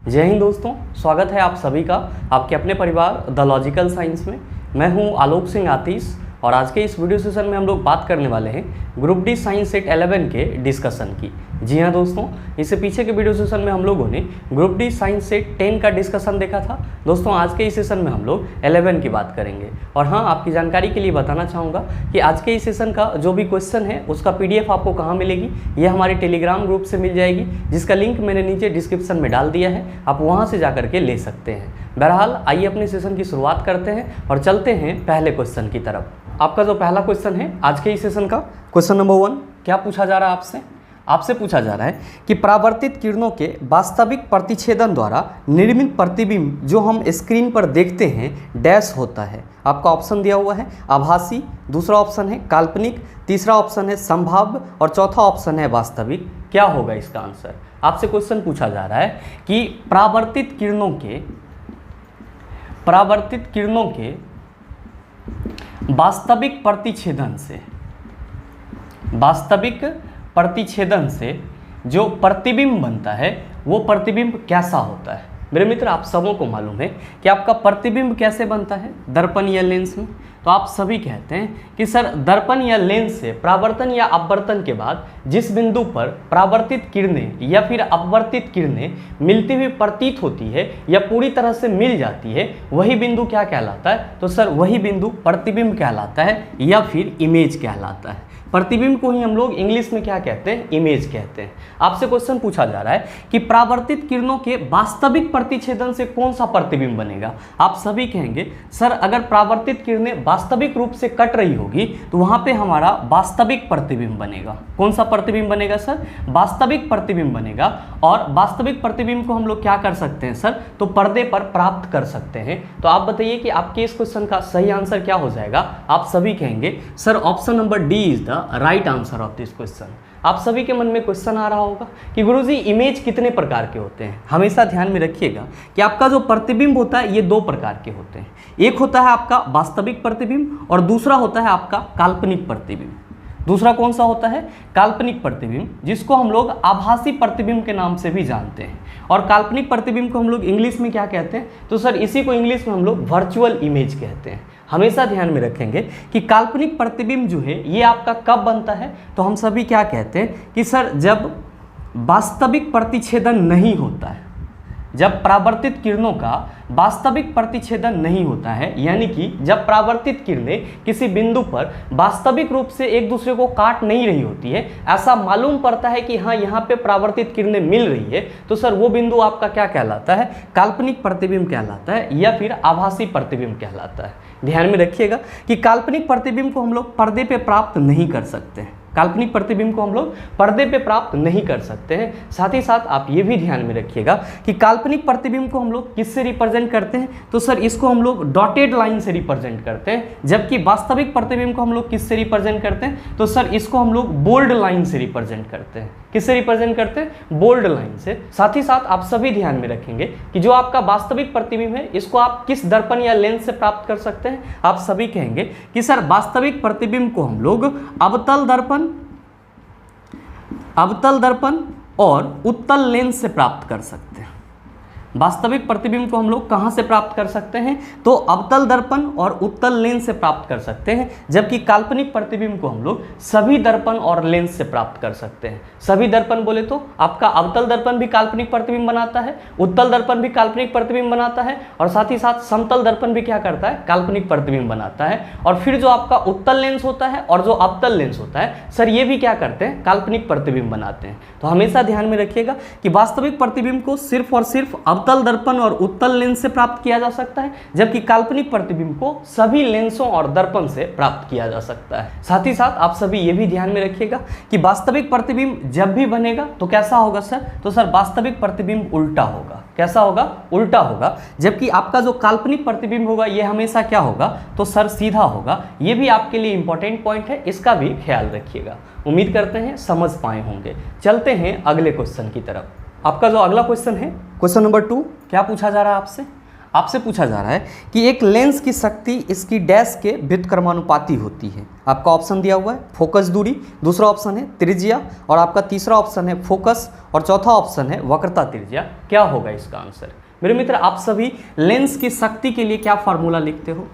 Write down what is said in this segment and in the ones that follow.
जय हिंद दोस्तों, स्वागत है आप सभी का आपके अपने परिवार द लॉजिकल साइंस में। मैं हूं आलोक सिंह आतिश और आज के इस वीडियो सेशन में हम लोग बात करने वाले हैं ग्रुप डी साइंस सेट 11 के डिस्कशन की। जी हाँ दोस्तों, इससे पीछे के वीडियो सेशन में हम लोगों ने ग्रुप डी साइंस सेट 10 का डिस्कशन देखा था। दोस्तों आज के इस सेशन में हम लोग 11 की बात करेंगे। और हाँ, आपकी जानकारी के लिए बताना चाहूँगा कि आज के इस सेशन का जो भी क्वेश्चन है उसका PDF आपको कहाँ मिलेगी, ये हमारे टेलीग्राम ग्रुप से मिल जाएगी, जिसका लिंक मैंने नीचे डिस्क्रिप्शन में डाल दिया है। आप वहाँ से जा करके ले सकते हैं। बहरहाल आइए अपने सेशन की शुरुआत करते हैं और चलते हैं पहले क्वेश्चन की तरफ। आपका जो पहला क्वेश्चन है आज के इस सेशन का, क्वेश्चन नंबर 1, क्या पूछा जा रहा है आपसे पूछा जा रहा है कि परावर्तित किरणों के वास्तविक प्रतिच्छेदन द्वारा निर्मित प्रतिबिंब जो हम स्क्रीन पर देखते हैं डैश होता है। आपका ऑप्शन दिया हुआ है आभासी, दूसरा ऑप्शन है काल्पनिक, तीसरा ऑप्शन है संभाव्य और चौथा ऑप्शन है वास्तविक। क्या होगा इसका आंसर? आपसे क्वेश्चन पूछा जा रहा है कि परावर्तित किरणों के वास्तविक प्रतिच्छेदन से जो प्रतिबिंब बनता है वो प्रतिबिंब कैसा होता है। मेरे मित्र, आप सबों को मालूम है कि आपका प्रतिबिंब कैसे बनता है, दर्पण या लेंस में। तो आप सभी कहते हैं कि सर दर्पण या लेंस से परावर्तन या अपवर्तन के बाद जिस बिंदु पर परावर्तित किरणें या फिर अपवर्तित किरणें मिलती हुई प्रतीत होती है या पूरी तरह से मिल जाती है, वही बिंदु क्या कहलाता है? तो सर वही बिंदु प्रतिबिंब कहलाता है या फिर इमेज कहलाता है। प्रतिबिंब को ही हम लोग इंग्लिश में क्या कहते हैं? इमेज कहते हैं। आपसे क्वेश्चन पूछा जा रहा है कि परावर्तित किरणों के वास्तविक प्रतिच्छेदन से कौन सा प्रतिबिंब बनेगा। आप सभी कहेंगे सर अगर परावर्तित किरणें वास्तविक रूप से कट रही होगी तो वहां पे हमारा वास्तविक प्रतिबिंब बनेगा। कौन सा प्रतिबिंब बनेगा सर? वास्तविक प्रतिबिंब बनेगा। और वास्तविक प्रतिबिंब को हम लोग क्या कर सकते हैं सर? तो पर्दे पर प्राप्त कर सकते हैं। तो आप बताइए कि आपके इस क्वेश्चन का सही आंसर क्या हो जाएगा? आप सभी कहेंगे sir option number D is the right answer of this question. आप सभी के मन में क्वेश्चन आ रहा होगा कि गुरुजी इमेज कितने प्रकार के होते हैं। हमेशा ध्यान में रखिएगा कि आपका जो प्रतिबिंब होता है ये दो प्रकार के होते हैं। एक होता है आपका वास्तविक प्रतिबिंब और दूसरा होता है आपका काल्पनिक प्रतिबिंब। दूसरा कौन सा होता है? काल्पनिक प्रतिबिंब, जिसको हम लोग आभासी प्रतिबिंब के नाम से भी जानते हैं। और काल्पनिक प्रतिबिंब को हम लोग इंग्लिश में क्या कहते हैं? तो सर इसी को इंग्लिश में हम लोग वर्चुअल इमेज कहते हैं। हमेशा ध्यान में रखेंगे कि काल्पनिक प्रतिबिंब जो है ये आपका कब बनता है? तो हम सभी क्या कहते हैं कि सर जब वास्तविक प्रतिच्छेदन नहीं होता है, जब परावर्तित किरणों का वास्तविक प्रतिच्छेदन नहीं होता है, यानी कि जब परावर्तित किरणें किसी बिंदु पर वास्तविक रूप से एक दूसरे को काट नहीं रही होती है, ऐसा मालूम पड़ता है कि हाँ यहाँ पे परावर्तित किरणें मिल रही है, तो सर वो बिंदु आपका क्या कहलाता है? काल्पनिक प्रतिबिंब कहलाता है या फिर आभासी प्रतिबिंब कहलाता है। ध्यान में रखिएगा कि काल्पनिक प्रतिबिंब को हम लोग पर्दे पे प्राप्त नहीं कर सकते हैं। काल्पनिक प्रतिबिंब को हम लोग पर्दे पे प्राप्त नहीं कर सकते हैं। साथ ही साथ आप ये भी ध्यान में रखिएगा कि काल्पनिक प्रतिबिंब को हम लोग किससे रिप्रेजेंट करते हैं? तो सर इसको हम लोग डॉटेड लाइन से रिप्रेजेंट करते हैं। जबकि वास्तविक प्रतिबिंब को हम लोग किससे रिप्रेजेंट करते हैं? तो सर इसको हम लोग बोल्ड लाइन से रिप्रेजेंट करते हैं। किससे रिप्रेजेंट करते हैं? बोल्ड लाइन से। साथ ही साथ आप सभी ध्यान में रखेंगे कि जो आपका वास्तविक प्रतिबिंब है इसको आप किस दर्पण या लेंस से प्राप्त कर सकते हैं? आप सभी कहेंगे कि सर वास्तविक प्रतिबिंब को हम लोग अवतल दर्पण और उत्तल लेंस से प्राप्त कर सकते हैं। वास्तविक प्रतिबिंब को हम लोग कहां से प्राप्त कर सकते हैं? तो अवतल दर्पण और उत्तल लेंस से प्राप्त कर सकते हैं। जबकि काल्पनिक प्रतिबिंब को हम लोग सभी दर्पण और लेंस से प्राप्त कर सकते हैं। सभी दर्पण बोले तो आपका अवतल दर्पण भी काल्पनिक प्रतिबिंब बनाता है, उत्तल दर्पण भी काल्पनिक प्रतिबिंब बनाता है और साथ ही साथ समतल दर्पण भी क्या करता है? काल्पनिक प्रतिबिंब बनाता है। और फिर जो आपका उत्तल लेंस होता है और जो अवतल लेंस होता है सर ये भी क्या करते हैं? काल्पनिक प्रतिबिंब बनाते हैं। तो हमेशा ध्यान में रखिएगा कि वास्तविक प्रतिबिंब को सिर्फ और सिर्फ अवतल दर्पण और उत्तल लेंस से प्राप्त किया जा सकता है, जबकि काल्पनिक प्रतिबिंब को सभी लेंसों और दर्पण से प्राप्त किया जा सकता है। साथ ही साथ आप सभी ये भी ध्यान में रखिएगा कि वास्तविक प्रतिबिंब जब भी बनेगा तो कैसा होगा सर? तो सर वास्तविक प्रतिबिंब उल्टा होगा। कैसा होगा? उल्टा होगा। जबकि आपका जो काल्पनिक प्रतिबिंब होगा ये हमेशा क्या होगा? तो सर सीधा होगा। ये भी आपके लिए इंपॉर्टेंट पॉइंट है, इसका भी ख्याल रखिएगा। उम्मीद करते हैं समझ पाए होंगे। चलते हैं अगले क्वेश्चन की तरफ। आपका जो अगला क्वेश्चन है, क्वेश्चन नंबर 2, क्या पूछा जा रहा है आपसे? आपसे पूछा जा रहा है कि एक लेंस की शक्ति इसकी डैश के व्युत्क्रमानुपाती होती है। आपका ऑप्शन दिया हुआ है फोकस दूरी, दूसरा ऑप्शन है त्रिज्या, और आपका तीसरा ऑप्शन है फोकस, और चौथा ऑप्शन है वक्रता त्रिज्या। क्या होगा इसका आंसर? मेरे मित्र, आप सभी लेंस की शक्ति के लिए क्या फार्मूला लिखते हो?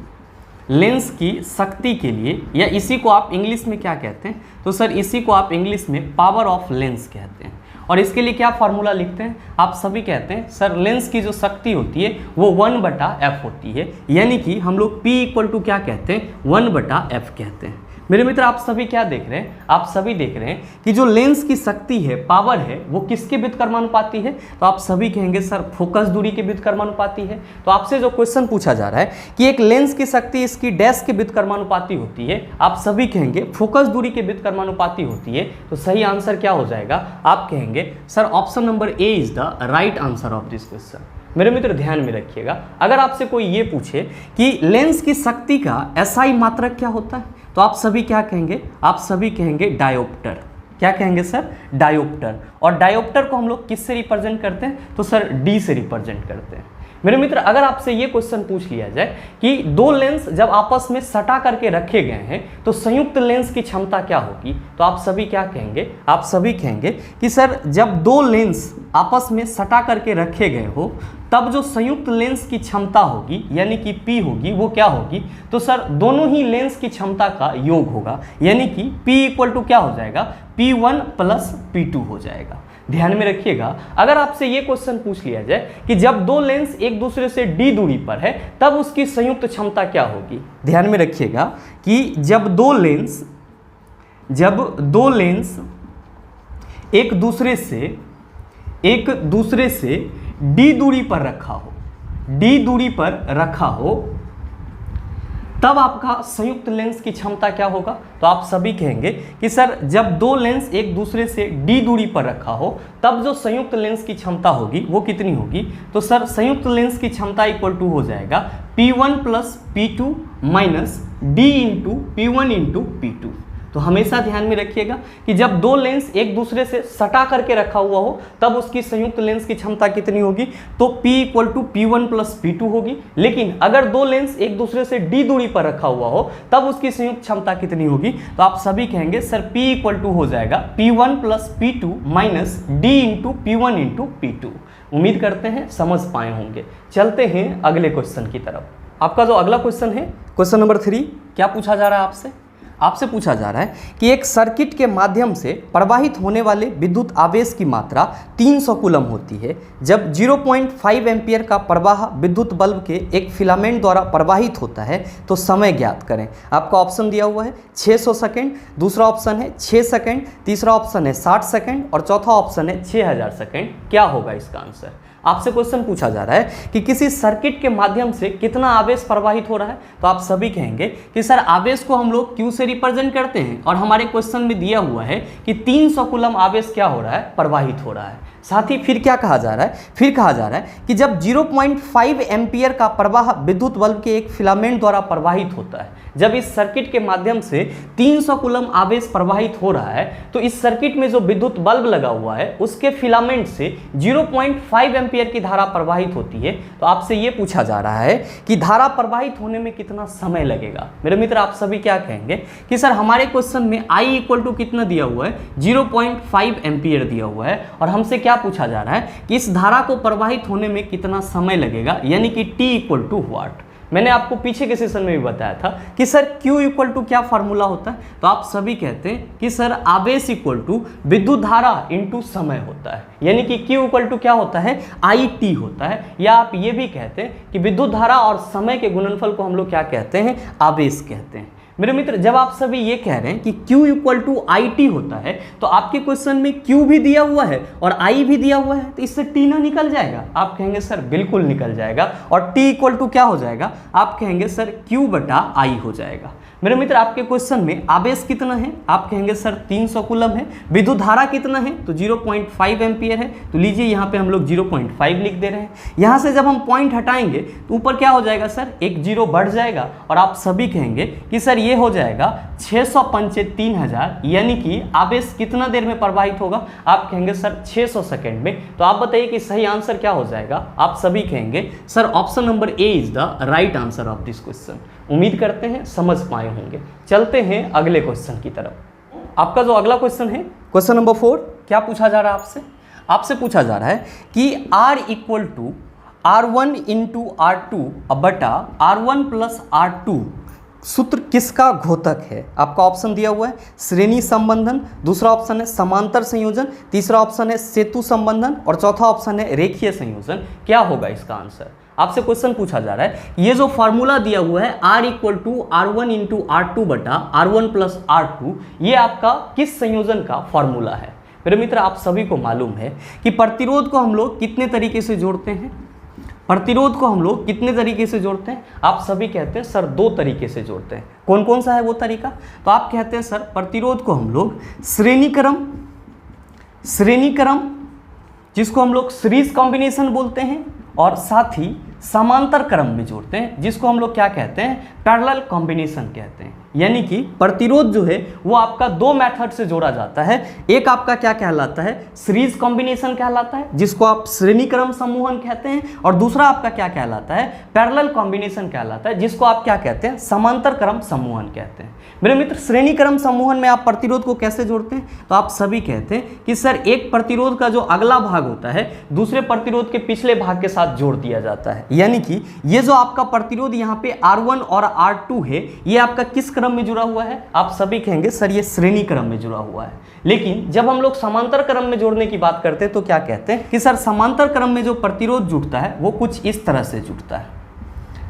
लेंस की शक्ति के लिए, या इसी को आप इंग्लिश में क्या कहते हैं? तो सर इसी को आप इंग्लिश में पावर ऑफ लेंस कहते हैं। और इसके लिए क्या फार्मूला लिखते हैं? आप सभी कहते हैं सर लेंस की जो शक्ति होती है वो 1/f होती है, यानी कि हम लोग P इक्वल टू क्या कहते हैं? 1/f कहते हैं। मेरे मित्र, आप सभी क्या देख रहे हैं? आप सभी देख रहे हैं कि जो लेंस की शक्ति है, पावर है, वो किसके व्युत्क्रमानुपाती है? तो आप सभी कहेंगे सर फोकस दूरी के व्युत्क्रमानुपाती है। तो आपसे जो क्वेश्चन पूछा जा रहा है कि एक लेंस की शक्ति इसकी डैश के व्युत्क्रमानुपाती होती है, आप सभी कहेंगे फोकस दूरी के व्युत्क्रमानुपाती होती है। तो सही आंसर क्या हो जाएगा? आप कहेंगे sir option number A is the right answer of this question. मेरे मित्र ध्यान में रखिएगा, अगर आपसे कोई ये पूछे कि लेंस की शक्ति का एसआई मात्रक क्या होता है, तो आप सभी क्या कहेंगे? आप सभी कहेंगे डायोप्टर। क्या कहेंगे सर? डायोप्टर। और डायोप्टर को हम लोग किससे रिप्रेजेंट करते हैं? तो सर डी से रिप्रेजेंट करते हैं। मेरे मित्र, अगर आपसे ये क्वेश्चन पूछ लिया जाए कि दो लेंस जब आपस में सटा करके रखे गए हैं तो संयुक्त लेंस की क्षमता क्या होगी, तो आप सभी क्या कहेंगे? आप सभी कहेंगे कि सर जब दो लेंस आपस में सटा करके रखे गए हो तब जो संयुक्त लेंस की क्षमता होगी यानी कि P होगी, वो क्या होगी? तो सर दोनों ही लेंस की क्षमता का योग होगा, यानी कि P इक्वल टू क्या हो जाएगा? P1 प्लस P2 हो जाएगा। ध्यान में रखिएगा, अगर आपसे ये क्वेश्चन पूछ लिया जाए कि जब दो लेंस एक दूसरे से d दूरी पर है तब उसकी संयुक्त क्षमता क्या होगी? ध्यान में रखिएगा कि जब दो लेंस एक दूसरे से d दूरी पर रखा हो तब आपका संयुक्त लेंस की क्षमता क्या होगा? तो आप सभी कहेंगे कि सर जब दो लेंस एक दूसरे से d दूरी पर रखा हो तब जो संयुक्त लेंस की क्षमता होगी वो कितनी होगी? तो सर संयुक्त लेंस की क्षमता इक्वल टू हो जाएगा P1 plus P2 minus D into P1 into P2। तो हमेशा ध्यान में रखिएगा कि जब दो लेंस एक दूसरे से सटा करके रखा हुआ हो तब उसकी संयुक्त लेंस की क्षमता कितनी होगी? तो P equal to P1 plus P2 होगी। लेकिन अगर दो लेंस एक दूसरे से d दूरी पर रखा हुआ हो तब उसकी संयुक्त क्षमता कितनी होगी? तो आप सभी कहेंगे सर P इक्वल टू हो जाएगा P1 plus P2 minus D into P1 into P2। उम्मीद करते हैं समझ पाए होंगे। चलते हैं अगले क्वेश्चन की तरफ। आपका जो अगला क्वेश्चन है, क्वेश्चन नंबर 3, क्या पूछा जा रहा है आपसे? आपसे पूछा जा रहा है कि एक सर्किट के माध्यम से प्रवाहित होने वाले विद्युत आवेश की मात्रा 300 कूलम होती है। जब 0.5 एम्पियर का प्रवाह विद्युत बल्ब के एक फिलामेंट द्वारा प्रवाहित होता है तो समय ज्ञात करें। आपका ऑप्शन दिया हुआ है 600 सेकेंड, दूसरा ऑप्शन है 6 सेकेंड, तीसरा ऑप्शन है 60 सेकेंड और चौथा ऑप्शन है 6000 सेकेंड। क्या होगा इसका आंसर? आपसे क्वेश्चन पूछा जा रहा है कि किसी सर्किट के माध्यम से कितना आवेश प्रवाहित हो रहा है, तो आप सभी कहेंगे कि सर आवेश को हम लोग Q से रिप्रेजेंट करते हैं और हमारे क्वेश्चन में दिया हुआ है कि 300 कूलम आवेश क्या हो रहा है? प्रवाहित हो रहा है। साथ ही फिर क्या कहा जा रहा है? फिर कहा जा रहा है कि जब 0.5 एम्पियर का प्रवाह विद्युत बल्ब के एक फिलामेंट द्वारा प्रवाहित होता है, जब इस सर्किट के माध्यम से 300 कूलम आवेश प्रवाहित हो रहा है तो इस सर्किट में जो विद्युत बल्ब लगा हुआ है उसके फिलामेंट से 0.5 एम्पियर की धारा प्रवाहित होती है। तो आपसे ये पूछा जा रहा है कि धारा प्रवाहित होने में कितना समय लगेगा। मेरे मित्र, आप सभी क्या कहेंगे कि सर हमारे क्वेश्चन में I इक्वल टू कितना दिया हुआ है? 0.5 एम्पियर दिया हुआ है और हमसे क्या पूछा जा रहा है कि इस धारा को प्रवाहित होने में कितना समय लगेगा, यानी कि T इक्वल टू व्हाट। मैंने आपको पीछे के सेशन में भी बताया था कि सर Q इक्वल टू क्या फार्मूला होता है? तो आप सभी कहते हैं कि सर आवेश इक्वल टू विद्युत धारा इंटू समय होता है, यानी कि Q इक्वल टू क्या होता है? IT होता है। या आप ये भी कहते हैं कि विद्युत धारा और समय के गुणनफल को हम लोग क्या कहते हैं? आवेश कहते हैं। मेरे मित्र, जब आप सभी ये कह रहे हैं कि Q इक्वल टू IT होता है तो आपके क्वेश्चन में Q भी दिया हुआ है और I भी दिया हुआ है, तो इससे T ना निकल जाएगा? आप कहेंगे सर बिल्कुल निकल जाएगा और T इक्वल टू क्या हो जाएगा? आप कहेंगे सर Q बटा I हो जाएगा। मेरे मित्र आपके क्वेश्चन में आवेश कितना है, आप कहेंगे सर 300 कूलम है। विद्युत धारा कितना है, तो 0.5 एम्पियर है। तो लीजिए यहाँ पे हम लोग 0.5 लिख दे रहे हैं। यहाँ से जब हम पॉइंट हटाएंगे तो ऊपर क्या हो जाएगा सर, एक जीरो बढ़ जाएगा और आप सभी कहेंगे कि सर ये हो जाएगा 605 3000, यानी कि आवेश कितना देर में प्रवाहित होगा, आप कहेंगे सर 600 सेकेंड में। तो आप बताइए कि सही आंसर क्या हो जाएगा, आप सभी कहेंगे sir option number A is the right answer of this question. उम्मीद करते हैं समझ पाए होंगे। चलते हैं अगले क्वेश्चन की तरफ। आपका जो अगला क्वेश्चन है, क्वेश्चन नंबर 4, क्या पूछा जा रहा है आपसे, आपसे पूछा जा रहा है कि R equal to R1 into R2 बटा R1 प्लस R2 सूत्र किसका घोतक है। आपका ऑप्शन दिया हुआ है श्रेणी संबंधन, दूसरा ऑप्शन है समांतर संयोजन, तीसरा ऑप्शन है सेतु संबंधन और चौथा ऑप्शन है रेखीय संयोजन। क्या होगा इसका आंसर, आपसे क्वेश्चन पूछा जा रहा है। ये जो फॉर्मूला दिया हुआ है R equal to R1 into R2 बटा R1 प्लस R2, ये आपका किस संयोजन का फॉर्मूला है। मेरे मित्र आप सभी को मालूम है कि प्रतिरोध को हम लोग कितने तरीके से जोड़ते हैं, प्रतिरोध को हम लोग कितने तरीके से जोड़ते हैं, आप सभी कहते हैं सर 2 तरीके से जोड़ते हैं। कौन कौन सा है वो तरीका, तो आप कहते हैं सर प्रतिरोध को हम लोग श्रेणीक्रम जिसको हम लोग सीरीज कॉम्बिनेशन बोलते हैं, और साथ ही समांतर क्रम में जोड़ते हैं जिसको हम लोग क्या कहते हैं, पैरेलल कॉम्बिनेशन कहते हैं। यानी कि प्रतिरोध जो है वो आपका 2 मेथड से जोड़ा जाता है। एक आपका क्या कहलाता है, सीरीज कॉम्बिनेशन कहलाता है जिसको आप श्रेणी क्रम समूहन कहते हैं, और दूसरा आपका क्या कहलाता है, पैरेलल कॉम्बिनेशन कहलाता है जिसको आप क्या कहते हैं, समांतर क्रम समूहन कहते हैं। मेरे मित्र श्रेणी क्रम समूहन में आप प्रतिरोध को कैसे जोड़ते हैं, तो आप सभी कहते हैं कि सर एक प्रतिरोध का जो अगला भाग होता है दूसरे प्रतिरोध के पिछले भाग के साथ जोड़ दिया जाता है। यानी कि ये जो आपका प्रतिरोध यहाँ पे R1 और R2 है, ये आपका किस क्रम में जुड़ा हुआ है, आप सभी कहेंगे सर ये श्रेणी क्रम में जुड़ा हुआ है। लेकिन जब हम लोग समांतर क्रम में जोड़ने की बात करते हैं तो क्या कहते हैं कि सर समांतर क्रम में जो प्रतिरोध जुड़ता है वो कुछ इस तरह से जुड़ता है।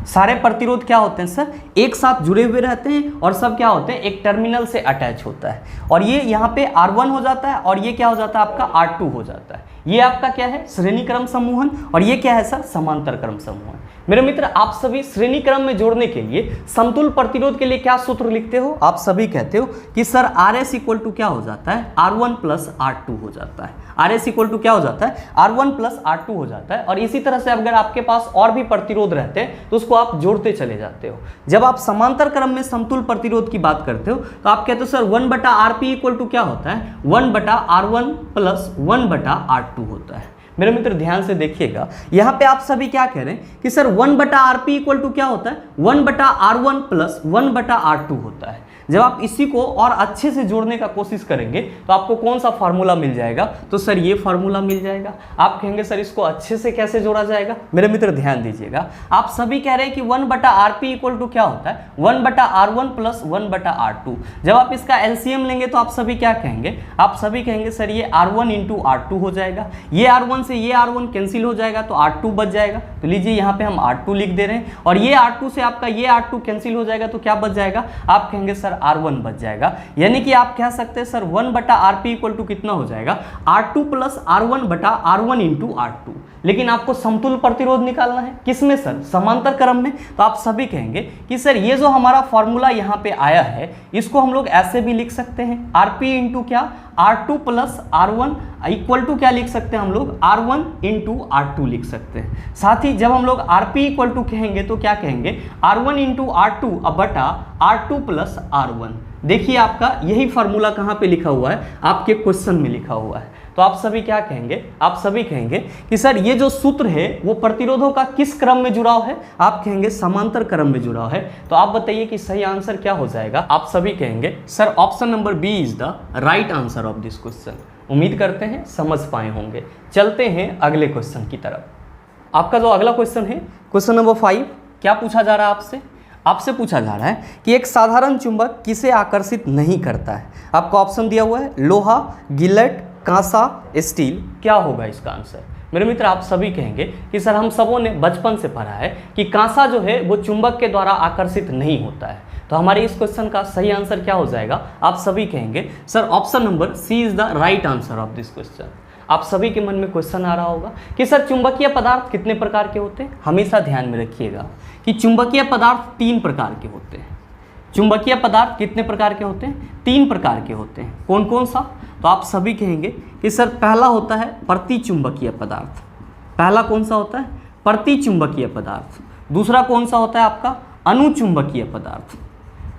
सारे प्रतिरोध क्या होते हैं सर, एक साथ जुड़े हुए रहते हैं और सब क्या होते हैं, एक टर्मिनल से अटैच होता है, और ये यहाँ पे R1 हो जाता है और ये क्या हो जाता है आपका R2 हो जाता है। ये आपका क्या है, श्रेणी क्रम समूहन, और ये क्या है सर, समांतर क्रम समूहन। मेरे मित्र आप सभी श्रेणी क्रम में जोड़ने के लिए समतुल प्रतिरोध के लिए क्या सूत्र लिखते हो, आप सभी कहते हो कि सर RS इक्वल टू क्या हो जाता है, R1 प्लस R2 हो जाता है। RS इक्वल टू क्या हो जाता है, R1 प्लस R2 हो जाता है। और इसी तरह से अगर आपके पास और भी प्रतिरोध रहते हैं तो उसको आप जोड़ते चले जाते हो। जब आप समांतर क्रम में समतुल प्रतिरोध की बात करते हो तो आप कहते हो सर 1/RP इक्वल टू क्या होता है, 1/R1 प्लस 1/R2 होता है। मेरे मित्र ध्यान से देखिएगा, यहाँ पे आप सभी क्या कह रहे हैं कि सर 1/RP इक्वल टू क्या होता है, 1/R1 प्लस 1/R2 होता है। जब आप इसी को और अच्छे से जोड़ने का कोशिश करेंगे तो आपको कौन सा फार्मूला मिल जाएगा, तो सर ये फार्मूला मिल जाएगा। आप कहेंगे सर इसको अच्छे से कैसे जोड़ा जाएगा, मेरे मित्र ध्यान दीजिएगा, आप सभी कह रहे हैं कि 1/RP इक्वल टू क्या होता है, 1/R1 प्लस 1/R2। जब आप इसका एलसीएम लेंगे तो आप सभी क्या कहेंगे, आप सभी कहेंगे सर ये R1 इंटू R2 हो जाएगा, ये R1 से ये R1 कैंसिल हो जाएगा तो R2 बच जाएगा। तो लीजिए यहाँ पे हम R2 लिख दे रहे हैं, और ये R2 से आपका ये R2 कैंसिल हो जाएगा तो क्या बच जाएगा, आप कहेंगे सर R1 बच जाएगा। यानी कि आप कह सकते हैं सर 1/RP इक्वल टू कितना हो जाएगा, R2 plus R1/R1 into R2। लेकिन आपको समतुल प्रतिरोध निकालना है, किसमें सर, समांतर क्रम में। तो आप सभी कहेंगे कि सर ये जो हमारा फॉर्मूला यहाँ पे आया है इसको हम लोग ऐसे भी लिख सकते हैं, RP इंटू क्या, R2 plus R1 equal to क्या लिख सकते हैं हम लोग, R1 इंटू R2 लिख सकते हैं। साथ ही जब हम लोग RP इक्वल टू कहेंगे तो क्या कहेंगे, R1 इंटू R2 बटा R2 प्लस R1। देखिए आपका यही फार्मूला कहाँ पे लिखा हुआ है, आपके क्वेश्चन में लिखा हुआ है। तो आप सभी क्या कहेंगे, आप सभी कहेंगे कि सर ये जो सूत्र है वो प्रतिरोधों का किस क्रम में जुड़ाव है, आप कहेंगे समांतर क्रम में जुड़ाव है। तो आप बताइए कि सही आंसर क्या हो जाएगा, आप सभी कहेंगे sir option number B is the right answer of this question. उम्मीद करते हैं समझ पाए होंगे। चलते हैं अगले क्वेश्चन की तरफ। आपका जो अगला क्वेश्चन है, क्वेश्चन नंबर 5, क्या पूछा जा रहा है आपसे, आपसे पूछा जा रहा है कि एक साधारण चुंबक किसे आकर्षित नहीं करता है। आपका ऑप्शन दिया हुआ है लोहा, गिलेट, कांसा, स्टील। क्या होगा इसका आंसर, मेरे मित्र आप सभी कहेंगे कि सर हम सबों ने बचपन से पढ़ा है कि कांसा जो है वो चुंबक के द्वारा आकर्षित नहीं होता है। तो हमारे इस क्वेश्चन का सही आंसर क्या हो जाएगा, आप सभी कहेंगे sir option number C is the right answer of this question. आप सभी के मन में क्वेश्चन आ रहा होगा कि सर चुंबकीय पदार्थ कितने प्रकार के होते हैं। हमेशा ध्यान में रखिएगा कि चुंबकीय पदार्थ 3 प्रकार के होते हैं। चुंबकीय पदार्थ कितने प्रकार के होते हैं? 3 प्रकार के होते हैं। कौन कौन सा? तो आप सभी कहेंगे कि सर पहला होता है प्रतिचुंबकीय पदार्थ। पहला कौन सा होता है? प्रतिचुंबकीय पदार्थ। दूसरा कौन सा होता है आपका? अनुचुंबकीय पदार्थ।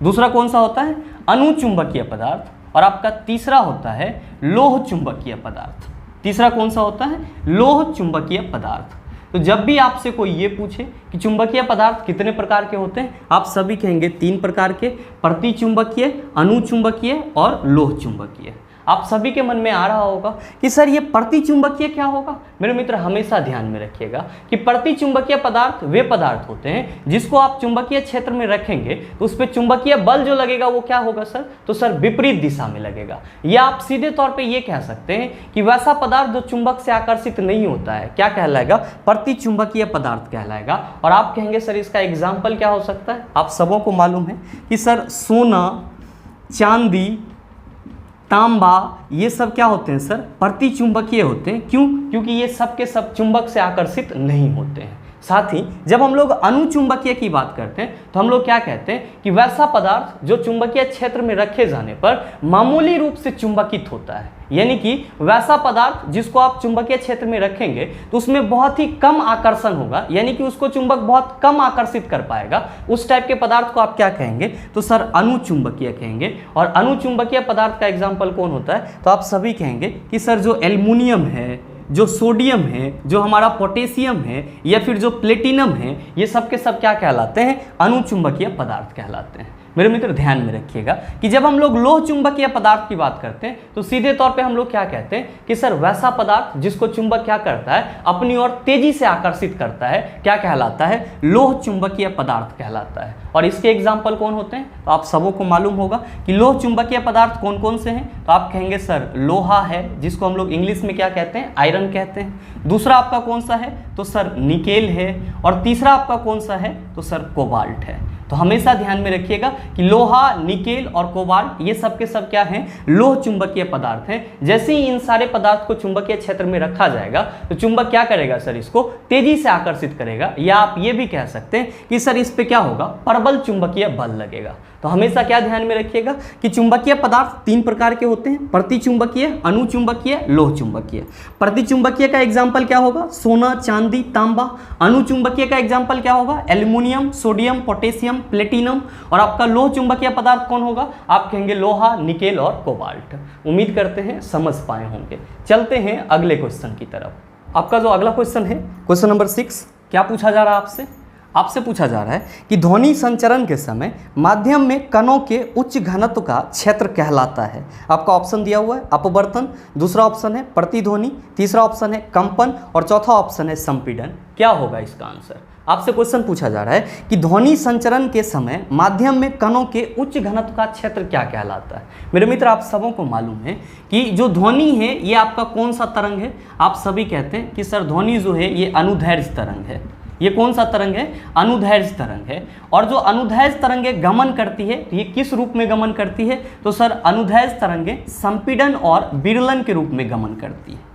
दूसरा कौन सा होता है? अनुचुंबकीय पदार्थ। और आपका तीसरा होता है लोह चुंबकीय पदार्थ। तीसरा कौन सा होता है? लोह चुंबकीय पदार्थ। तो जब भी आपसे कोई ये पूछे कि चुंबकीय पदार्थ कितने प्रकार के होते हैं, आप सभी कहेंगे 3 प्रकार के, प्रतिचुंबकीय, अनुचुंबकीय और लोह चुंबकीय। आप सभी के मन में आ रहा होगा कि सर ये प्रतिचुंबकीय क्या होगा? मेरे मित्र हमेशा ध्यान में रखिएगा कि प्रतिचुंबकीय पदार्थ वे पदार्थ होते हैं जिसको आप चुंबकीय क्षेत्र में रखेंगे तो उस पर चुंबकीय बल जो लगेगा वो क्या होगा सर? तो सर विपरीत दिशा में लगेगा। या आप सीधे तौर पे ये कह सकते हैं कि वैसा पदार्थ जो चुंबक से आकर्षित नहीं होता है क्या कहलाएगा? प्रतिचुंबकीय पदार्थ कहलाएगा। और आप कहेंगे सर इसका एग्जाम्पल क्या हो सकता है? आप सबों को मालूम है कि सर सोना, चांदी, तांबा, ये सब क्या होते हैं सर? प्रतिचुंबकीय होते हैं। क्यों? क्योंकि ये सब के सब चुंबक से आकर्षित नहीं होते हैं। साथ ही जब हम लोग अनुचुंबकीय की बात करते हैं तो हम लोग क्या कहते हैं कि वैसा पदार्थ जो चुंबकीय क्षेत्र में रखे जाने पर मामूली रूप से चुंबकित होता है। यानी कि वैसा पदार्थ जिसको आप चुंबकीय क्षेत्र में रखेंगे तो उसमें बहुत ही कम आकर्षण होगा, यानी कि उसको चुंबक बहुत कम आकर्षित कर पाएगा। उस टाइप के पदार्थ को आप क्या कहेंगे? तो सर अनुचुंबकीय कहेंगे। और अनुचुंबकीय पदार्थ का एग्जाम्पल कौन होता है? तो आप सभी कहेंगे कि सर जो एल्युमिनियम है, जो सोडियम है, जो हमारा पोटेशियम है या फिर जो प्लेटिनम है, ये सब के सब क्या कहलाते हैं? अनुचुंबकीय पदार्थ कहलाते हैं। मेरे मित्र ध्यान में रखिएगा कि जब हम लोग लोह चुंबकीय पदार्थ की बात करते हैं तो सीधे तौर पे हम लोग क्या कहते हैं कि सर वैसा पदार्थ जिसको चुंबक क्या करता है? अपनी ओर तेजी से आकर्षित करता है, क्या कहलाता है? लोह चुंबकीय पदार्थ कहलाता है। और इसके एग्जाम्पल कौन होते हैं? तो आप सबों को मालूम होगा कि लोह चुंबकीय पदार्थ कौन कौन से हैं। तो आप कहेंगे सर लोहा है, जिसको हम लोग इंग्लिश में क्या कहते हैं? आयरन कहते हैं। दूसरा आपका कौन सा है? तो सर निकेल है। और तीसरा आपका कौन सा है? तो सर कोबाल्ट है। तो हमेशा ध्यान में रखिएगा कि लोहा, निकेल और कोबाल्ट ये सब के सब क्या हैं? लोह चुंबकीय पदार्थ हैं। जैसे ही इन सारे पदार्थ को चुंबकीय क्षेत्र में रखा जाएगा तो चुंबक क्या करेगा सर? इसको तेजी से आकर्षित करेगा। या आप ये भी कह सकते हैं कि सर इस पे क्या होगा? प्रबल चुंबकीय बल लगेगा। तो हमेशा क्या ध्यान में रखिएगा कि चुंबकीय पदार्थ 3 प्रकार के होते हैं, प्रतिचुंबकीय, अनुचुंबकीय, लोह चुंबकीय। प्रतिचुंबकीय का एग्जाम्पल क्या होगा? सोना, चांदी, तांबा। अनुचुंबकीय का एग्जाम्पल क्या होगा? Aluminium, sodium, potassium, platinum. और आपका लोह चुंबकीय पदार्थ कौन होगा? आप कहेंगे लोहा, निकेल और कोबाल्ट। उम्मीद करते हैं समझ पाए होंगे। चलते हैं अगले क्वेश्चन की तरफ। आपका जो अगला क्वेश्चन है, क्वेश्चन नंबर 6, क्या पूछा जा रहा है आपसे? आपसे पूछा जा रहा है कि ध्वनि संचरण के समय माध्यम में कणों के उच्च घनत्व का क्षेत्र कहलाता है। आपका ऑप्शन दिया हुआ है अपवर्तन, दूसरा ऑप्शन है प्रतिध्वनि, तीसरा ऑप्शन है कंपन और चौथा ऑप्शन है संपीड़न। क्या होगा इसका आंसर? आपसे क्वेश्चन पूछा जा रहा है कि ध्वनि संचरण के समय माध्यम में कणों के उच्च घनत्व का क्षेत्र क्या कहलाता है। मेरे मित्र आप सबों को मालूम है कि जो ध्वनि है ये आपका कौन सा तरंग है? आप सभी कहते हैं कि सर ध्वनि जो है ये अनुदैर्घ्य तरंग है। ये कौन सा तरंग है? अनुदैर्घ्य तरंग है। और जो अनुदैर्घ्य तरंगें गमन करती है तो ये किस रूप में गमन करती है? तो सर अनुदैर्घ्य तरंगें संपीड़न और विरलन के रूप में गमन करती है।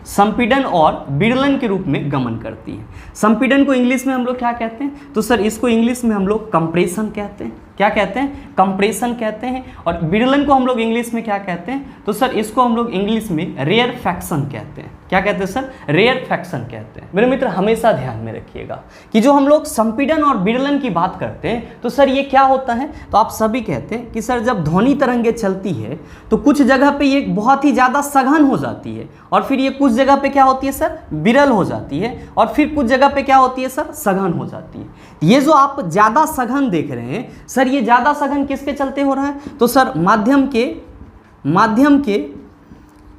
संपीड़न और विरलन के रूप में गमन करती है। संपीड़न को इंग्लिश में हम लोग क्या कहते हैं? तो सर इसको इंग्लिश में हम लोग कंप्रेशन कहते हैं। क्या कहते हैं? कंप्रेशन कहते हैं। और विरलन को हम लोग इंग्लिश में क्या कहते हैं? तो सर इसको हम लोग इंग्लिश में रेयरफैक्शन कहते हैं। क्या कहते हैं सर? रेयरफैक्शन कहते हैं। मेरे मित्र हमेशा ध्यान में रखिएगा कि जो हम लोग संपीड़न और विरलन की बात करते हैं तो सर ये क्या होता है? तो आप सभी कहते हैं कि सर जब ध्वनि तरंगे चलती है तो कुछ जगह पे ये बहुत ही ज़्यादा सघन हो जाती है और फिर ये कुछ जगह पे क्या होती है सर? विरल हो जाती है और फिर कुछ जगह पे क्या होती है सर? सघन हो जाती है। ये जो आप ज़्यादा सघन देख रहे हैं सर, ये ज़्यादा सघन किसके चलते हो रहा है? तो सर माध्यम के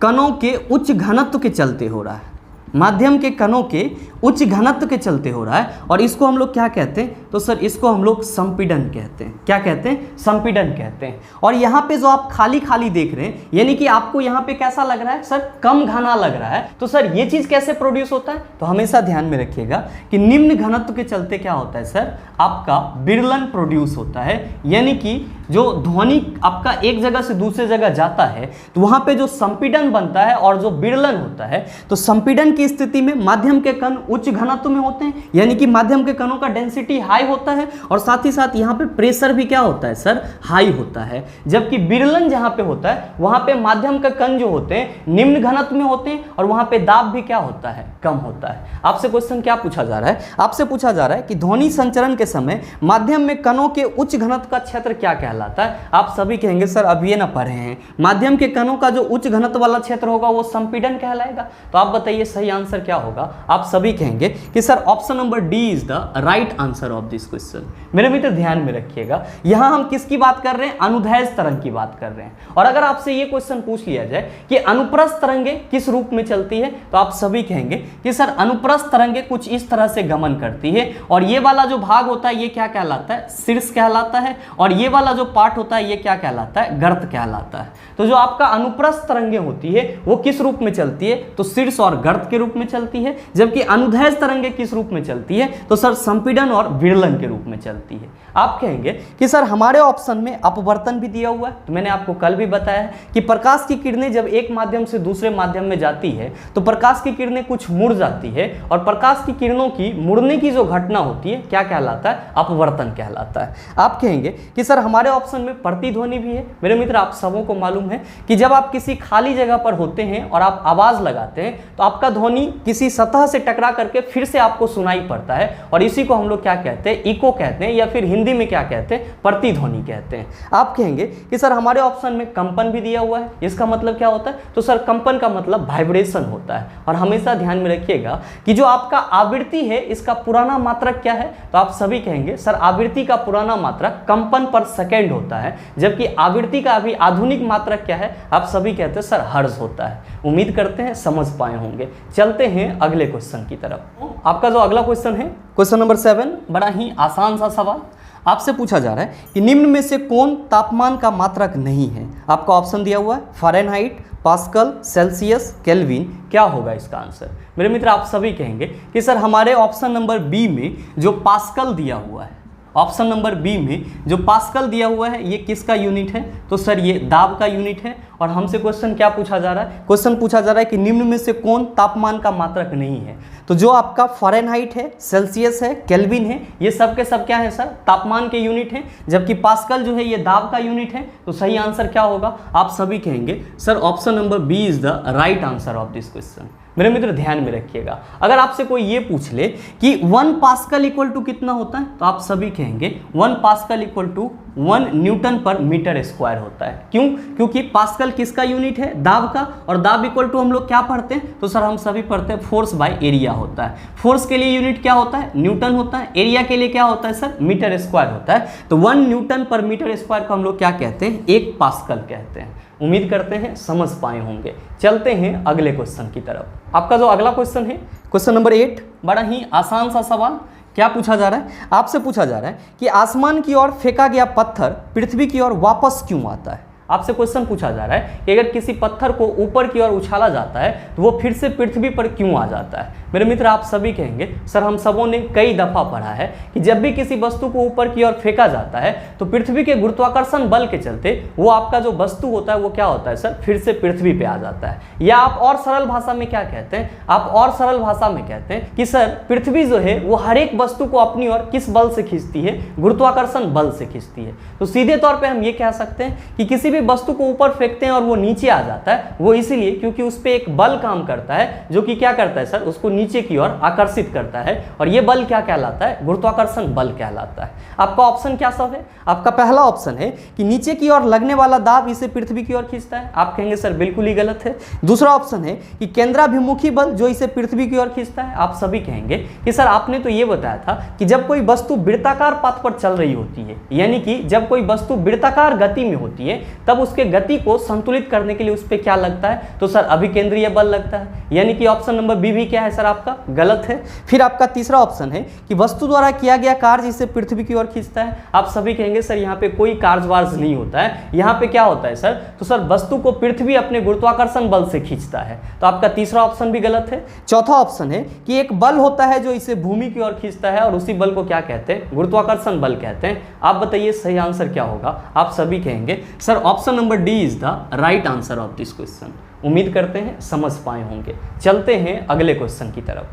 कणों के उच्च घनत्व के चलते हो रहा है। माध्यम के कणों के उच्च घनत्व के चलते हो रहा है। और इसको हम लोग क्या कहते हैं? तो सर इसको हम लोग संपीड़न कहते हैं। क्या कहते हैं? संपीड़न कहते हैं। और यहाँ पे जो आप खाली खाली देख रहे हैं यानी कि आपको यहाँ पे कैसा लग रहा है सर? कम घना लग रहा है। तो सर ये चीज़ कैसे प्रोड्यूस होता है? तो हमेशा ध्यान में रखिएगा कि निम्न घनत्व के चलते क्या होता है सर? आपका विरलन प्रोड्यूस होता है। यानी कि जो ध्वनि आपका एक जगह से दूसरे जगह जाता है तो वहाँ पे जो संपीड़न बनता है और जो विरलन होता है, तो संपीड़न की की स्थिति में माध्यम के कण उच्च घनत्व में होते हैं, यानी कि माध्यम के कणों का डेंसिटी हाई होता है और साथ ही साथ यहाँ पे प्रेशर भी क्या होता है सर, हाई होता है। जबकि विरलन जहाँ पे होता है वहाँ पे माध्यम के कण जो होते हैं निम्न घनत्व में होते हैं और वहाँ पे दाब भी क्या होता है, कम होता है। आपसे क्वेश्चन क्या पूछा जा रहा है, आपसे पूछा जा रहा है कि ध्वनि संचरण के समय माध्यम में कणों के उच्च घनत्व का क्षेत्र क्या कहलाता है। आप सभी कहेंगे सर अब ये ना पढ़े हैं, माध्यम के कणों का जो उच्च घनत्व वाला क्षेत्र होगा वो संपीड़न कहलाएगा। तो आप बताइए सही आंसर क्या होगा। आप सभी कहेंगे कि sir option number D is the right answer of this question. मेरे मित्र ध्यान में रखिएगा, यहां हम किसकी बात कर रहे हैं, अनुदैर्ध्य तरंग की बात कर रहे हैं। और अगर आपसे ये क्वेश्चन पूछ लिया जाए कि अनुप्रस्थ तरंगे किस रूप में चलती है, तो आप सभी कहेंगे कि सर अनुप्रस्थ तरंगे कुछ इस तरह से गमन करती है और ये वाला जो भाग होता है ये क्या कहलाता है, शीर्ष कहलाता है, और ये वाला जो पार्ट होता है ये क्या कहलाता है, गर्त कहलाता है। तो जो आपका अनुप्रस्थ तरंगे होती है वो किस रूप में चलती है, तो शीर्ष और गर्त के रूप में चलती है। जबकि अनुदैर्ध्य तरंगे किस रूप में चलती है, तो सर संपीड़न और विरलन के रूप में चलती है। आप कहेंगे कि सर हमारे ऑप्शन में अपवर्तन भी दिया हुआ है। तो मैंने आपको कल भी बताया है कि प्रकाश की किरणें जब एक माध्यम से दूसरे माध्यम में जाती है तो प्रकाश की किरणें कुछ मुड़ जाती है और प्रकाश की किरणों की मुड़ने की जो घटना होती है क्या कहलाता है, अपवर्तन कहलाता है। आप कहेंगे कि सर हमारे ऑप्शन में प्रतिध्वनि भी है। मेरे मित्र आप सबों को मालूम है कि जब आप किसी खाली जगह पर होते हैं और आप आवाज लगाते हैं तो आपका ध्वनि किसी सतह से टकरा करके फिर से आपको सुनाई पड़ता है और इसी को हम लोग क्या कहते हैं, इको कहते हैं, या फिर हिंदी में क्या कहते हैं, प्रतिध्वनि कहते हैं। आप कहेंगे कि सर हमारे ऑप्शन में कंपन भी दिया हुआ है। इसका मतलब क्या होता है, तो सर कंपन का मतलब वाइब्रेशन होता है। और हमेशा ध्यान में रखिएगा कि जो आपका आवृत्ति है इसका पुराना मात्रक क्या है, तो आप सभी कहेंगे सर आवृत्ति का पुराना मात्रक कंपन पर सेकेंड होता है। जबकि आवृत्ति का अभी आधुनिक मात्रक क्या है, आप सभी कहते हैं सर हर्ट्ज होता है। उम्मीद करते हैं समझ पाए होंगे। चलते हैं अगले क्वेश्चन की तरफ। आपका जो अगला क्वेश्चन है क्वेश्चन नंबर 7, बड़ा ही आसान सा सवाल। आपसे पूछा जा रहा है कि निम्न में से कौन तापमान का मात्रक नहीं है। आपका ऑप्शन दिया हुआ है फ़ारेनहाइट, पास्कल, सेल्सियस, केल्विन। क्या होगा इसका आंसर। मेरे मित्र आप सभी कहेंगे कि सर हमारे ऑप्शन नंबर बी में जो पास्कल दिया हुआ है, ऑप्शन नंबर बी में जो पास्कल दिया हुआ है ये किसका यूनिट है, तो सर ये दाब का यूनिट है। और हमसे क्वेश्चन क्या पूछा जा रहा है, क्वेश्चन पूछा जा रहा है कि निम्न में से कौन तापमान का मात्रक नहीं है। तो जो आपका फ़ारेनहाइट है, सेल्सियस है, केल्विन है, ये सब के सब क्या है सर, तापमान के यूनिट हैं। जबकि पास्कल जो है ये दाब का यूनिट है। तो सही आंसर क्या होगा, आप सभी कहेंगे sir option number B is the right answer of this question. मेरे मित्र ध्यान में रखिएगा, अगर आपसे कोई ये पूछ ले कि 1 पास्कल इक्वल टू कितना होता है, तो आप सभी कहेंगे 1 पास्कल इक्वल टू 1 न्यूटन पर मीटर स्क्वायर होता है। क्यों, क्योंकि पास्कल किसका यूनिट है, दाब का, और दाब इक्वल टू हम लोग क्या पढ़ते हैं, तो सर हम सभी पढ़ते हैं फोर्स बाय एरिया होता है। फोर्स के लिए यूनिट क्या होता है, न्यूटन होता है। एरिया के लिए क्या होता है सर, मीटर स्क्वायर होता है। तो 1 न्यूटन पर मीटर स्क्वायर को हम लोग क्या कहते हैं, 1 पास्कल कहते हैं। उम्मीद करते हैं समझ पाए होंगे। चलते हैं अगले क्वेश्चन की तरफ। आपका जो अगला क्वेश्चन है क्वेश्चन नंबर 8, बड़ा ही आसान सा सवाल। क्या पूछा जा रहा है, आपसे पूछा जा रहा है कि आसमान की ओर फेंका गया पत्थर पृथ्वी की ओर वापस क्यों आता है। आपसे क्वेश्चन पूछा जा रहा है कि अगर किसी पत्थर को ऊपर की ओर उछाला जाता है तो वो फिर से पृथ्वी पर क्यों आ जाता है। मेरे मित्र आप सभी कहेंगे सर हम सबों ने कई दफ़ा पढ़ा है कि जब भी किसी वस्तु को ऊपर की ओर फेंका जाता है तो पृथ्वी के गुरुत्वाकर्षण बल के चलते वो आपका जो वस्तु होता है वो क्या होता है सर, फिर से पृथ्वी पे आ जाता है। या आप और सरल भाषा में क्या कहते हैं, आप और सरल भाषा में कहते हैं कि सर पृथ्वी जो है वो हर एक वस्तु को अपनी ओर किस बल से खींचती है, गुरुत्वाकर्षण बल से खींचती है। तो सीधे तौर पर हम ये कह सकते हैं कि किसी भी वस्तु को ऊपर फेंकते हैं और वो नीचे आ जाता है, वो इसीलिए क्योंकि उस पर एक बल काम करता है जो कि क्या करता है सर, उसको नीचे की ओर आकर्षित करता है। और ये बल क्या कहलाता है, गुरुत्वाकर्षण बल कहलाता है। आपका ऑप्शन क्या सब है, आपका पहला ऑप्शन है कि नीचे की ओर लगने वाला दाब इसे पृथ्वी की ओर खींचता है। आप कहेंगे सर बिल्कुल ही गलत है। दूसरा ऑप्शन है कि केंद्राभिमुखी बल जो इसे पृथ्वी की ओर खींचता है। आप सभी कहेंगे कि सर आपने तो ये बताया था कि जब कोई वस्तु वृत्ताकार पथ पर चल रही होती है, यानी कि जब कोई वस्तु वृत्ताकार गति में होती है तब उसके गति को संतुलित करने के लिए उस पर क्या लगता है, तो सर अभिकेंद्रीय बल लगता है। यानी कि ऑप्शन नंबर बी भी क्या है सर, आपका गलत है। फिर आपका तीसरा ऑप्शन है कि वस्तु द्वारा किया गया कार्य इसे पृथ्वी की ओर खींचता है। आप सभी कहेंगे सर यहाँ पे कोई कार्य नहीं होता है, यहाँ पे क्या होता है सर, तो सर वस्तु को पृथ्वी अपने गुरुत्वाकर्षण बल से खींचता है। तो आपका तीसरा ऑप्शन भी गलत है। चौथा ऑप्शन है कि एक बल होता है जो इसे भूमि की ओर खींचता है और उसी बल को क्या कहते हैं, गुरुत्वाकर्षण बल कहते हैं। आप बताइए सही आंसर क्या होगा। आप सभी कहेंगे sir option number D is the right answer of this question. उम्मीद करते हैं समझ पाए होंगे। चलते हैं अगले क्वेश्चन की तरफ।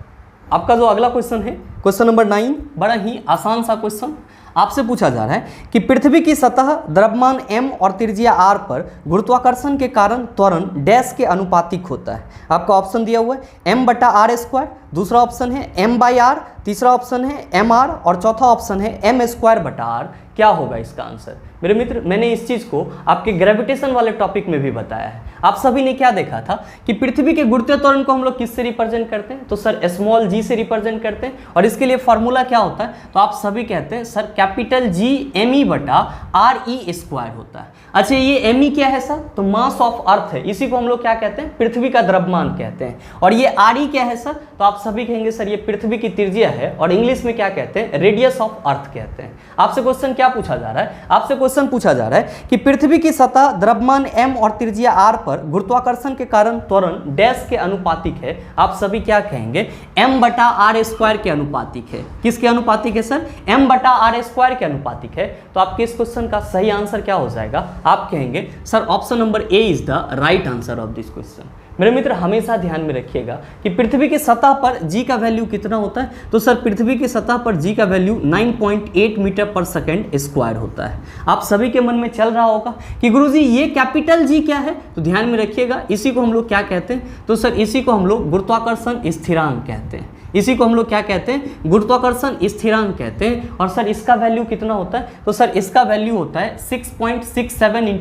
आपका जो अगला क्वेश्चन है क्वेश्चन नंबर 9, बड़ा ही आसान सा क्वेश्चन आपसे पूछा जा रहा है कि पृथ्वी की सतह द्रव्यमान m और त्रिज्या r पर गुरुत्वाकर्षण के कारण त्वरण डैश के अनुपातिक होता है। आपका ऑप्शन दिया हुआ है m/r², दूसरा ऑप्शन है m/r, तीसरा ऑप्शन है mr और चौथा ऑप्शन है m²/r। क्या होगा इसका आंसर? मेरे मित्र, मैंने इस चीज़ को आपके ग्रेविटेशन वाले टॉपिक में भी बताया है। आप सभी ने क्या देखा था कि पृथ्वी के गुरुत्वीय त्वरण को हम लोग किससे रिप्रेजेंट करते हैं? तो सर स्मॉल g से रिप्रेजेंट करते हैं। और इसके लिए फॉर्मूला क्या होता है? तो आप सभी कहते हैं सर कैपिटल G me/re² होता है। अच्छा, ये me क्या है सर? तो मास ऑफ अर्थ है, इसी को हम लोग क्या कहते हैं? पृथ्वी का द्रव्यमान कहते हैं। और ये re क्या है सर? तो आप सभी कहेंगे सर ये पृथ्वी की त्रिज्या है, और इंग्लिश में क्या कहते हैं? रेडियस ऑफ अर्थ कहते हैं। आपसे क्वेश्चन क्या पूछा जा रहा है? आपसे क्वेश्चन पूछा जा रहा है कि पृथ्वी की सतह द्रव्यमान m और त्रिज्या r पर गुरुत्वाकर्षण के कारण त्वरण डैश के अनुपातिक है। आप सभी क्या कहेंगे? m/r² के अनुपातिक है। किसके अनुपातिक है सर? m/r² के अनुपातिक है। तो आपके इस क्वेश्चन का सही आंसर क्या हो जाएगा? आप कहेंगे sir option number A is the right answer of this question. मेरे मित्र, हमेशा ध्यान में रखिएगा कि पृथ्वी की सतह पर g का वैल्यू कितना होता है? तो सर पृथ्वी की सतह पर g का वैल्यू 9.8 मीटर पर सेकेंड स्क्वायर होता है। आप सभी के मन में चल रहा होगा कि गुरुजी ये कैपिटल G क्या है? तो ध्यान में रखिएगा, इसी को हम लोग क्या कहते हैं? तो सर इसी को हम लोग गुरुत्वाकर्षण स्थिरांक कहते हैं। इसी को हम लोग क्या कहते हैं? गुरुत्वाकर्षण स्थिरांक कहते हैं। और सर इसका वैल्यू कितना होता है? तो सर इसका वैल्यू होता है 6.67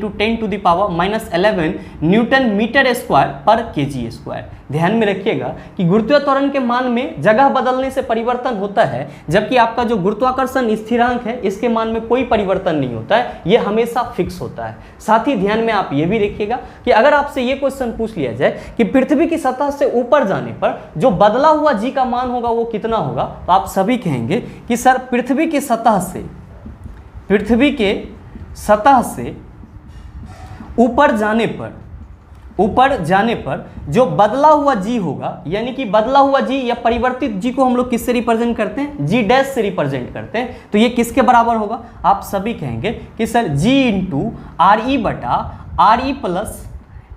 × 10⁻11 न्यूटन मीटर स्क्वायर पर kg स्क्वायर। ध्यान में रखिएगा कि गुरुत्वीय त्वरण के मान में जगह बदलने से परिवर्तन होता है, जबकि आपका जो गुरुत्वाकर्षण स्थिरांक है इसके मान में कोई परिवर्तन नहीं होता है, ये हमेशा फिक्स होता है। साथ ही ध्यान में आप ये भी रखिएगा कि अगर आपसे ये क्वेश्चन पूछ लिया जाए कि पृथ्वी की सतह से ऊपर जाने पर जो बदला हुआ g का मान होगा वो कितना होगा, तो आप सभी कहेंगे कि सर पृथ्वी के सतह से ऊपर जाने पर जो बदला हुआ g होगा, यानी कि बदला हुआ g या परिवर्तित g को हम लोग किससे रिप्रेजेंट करते हैं? g डैश से रिप्रेजेंट करते हैं। तो ये किसके बराबर होगा? आप सभी कहेंगे कि sir g × re plus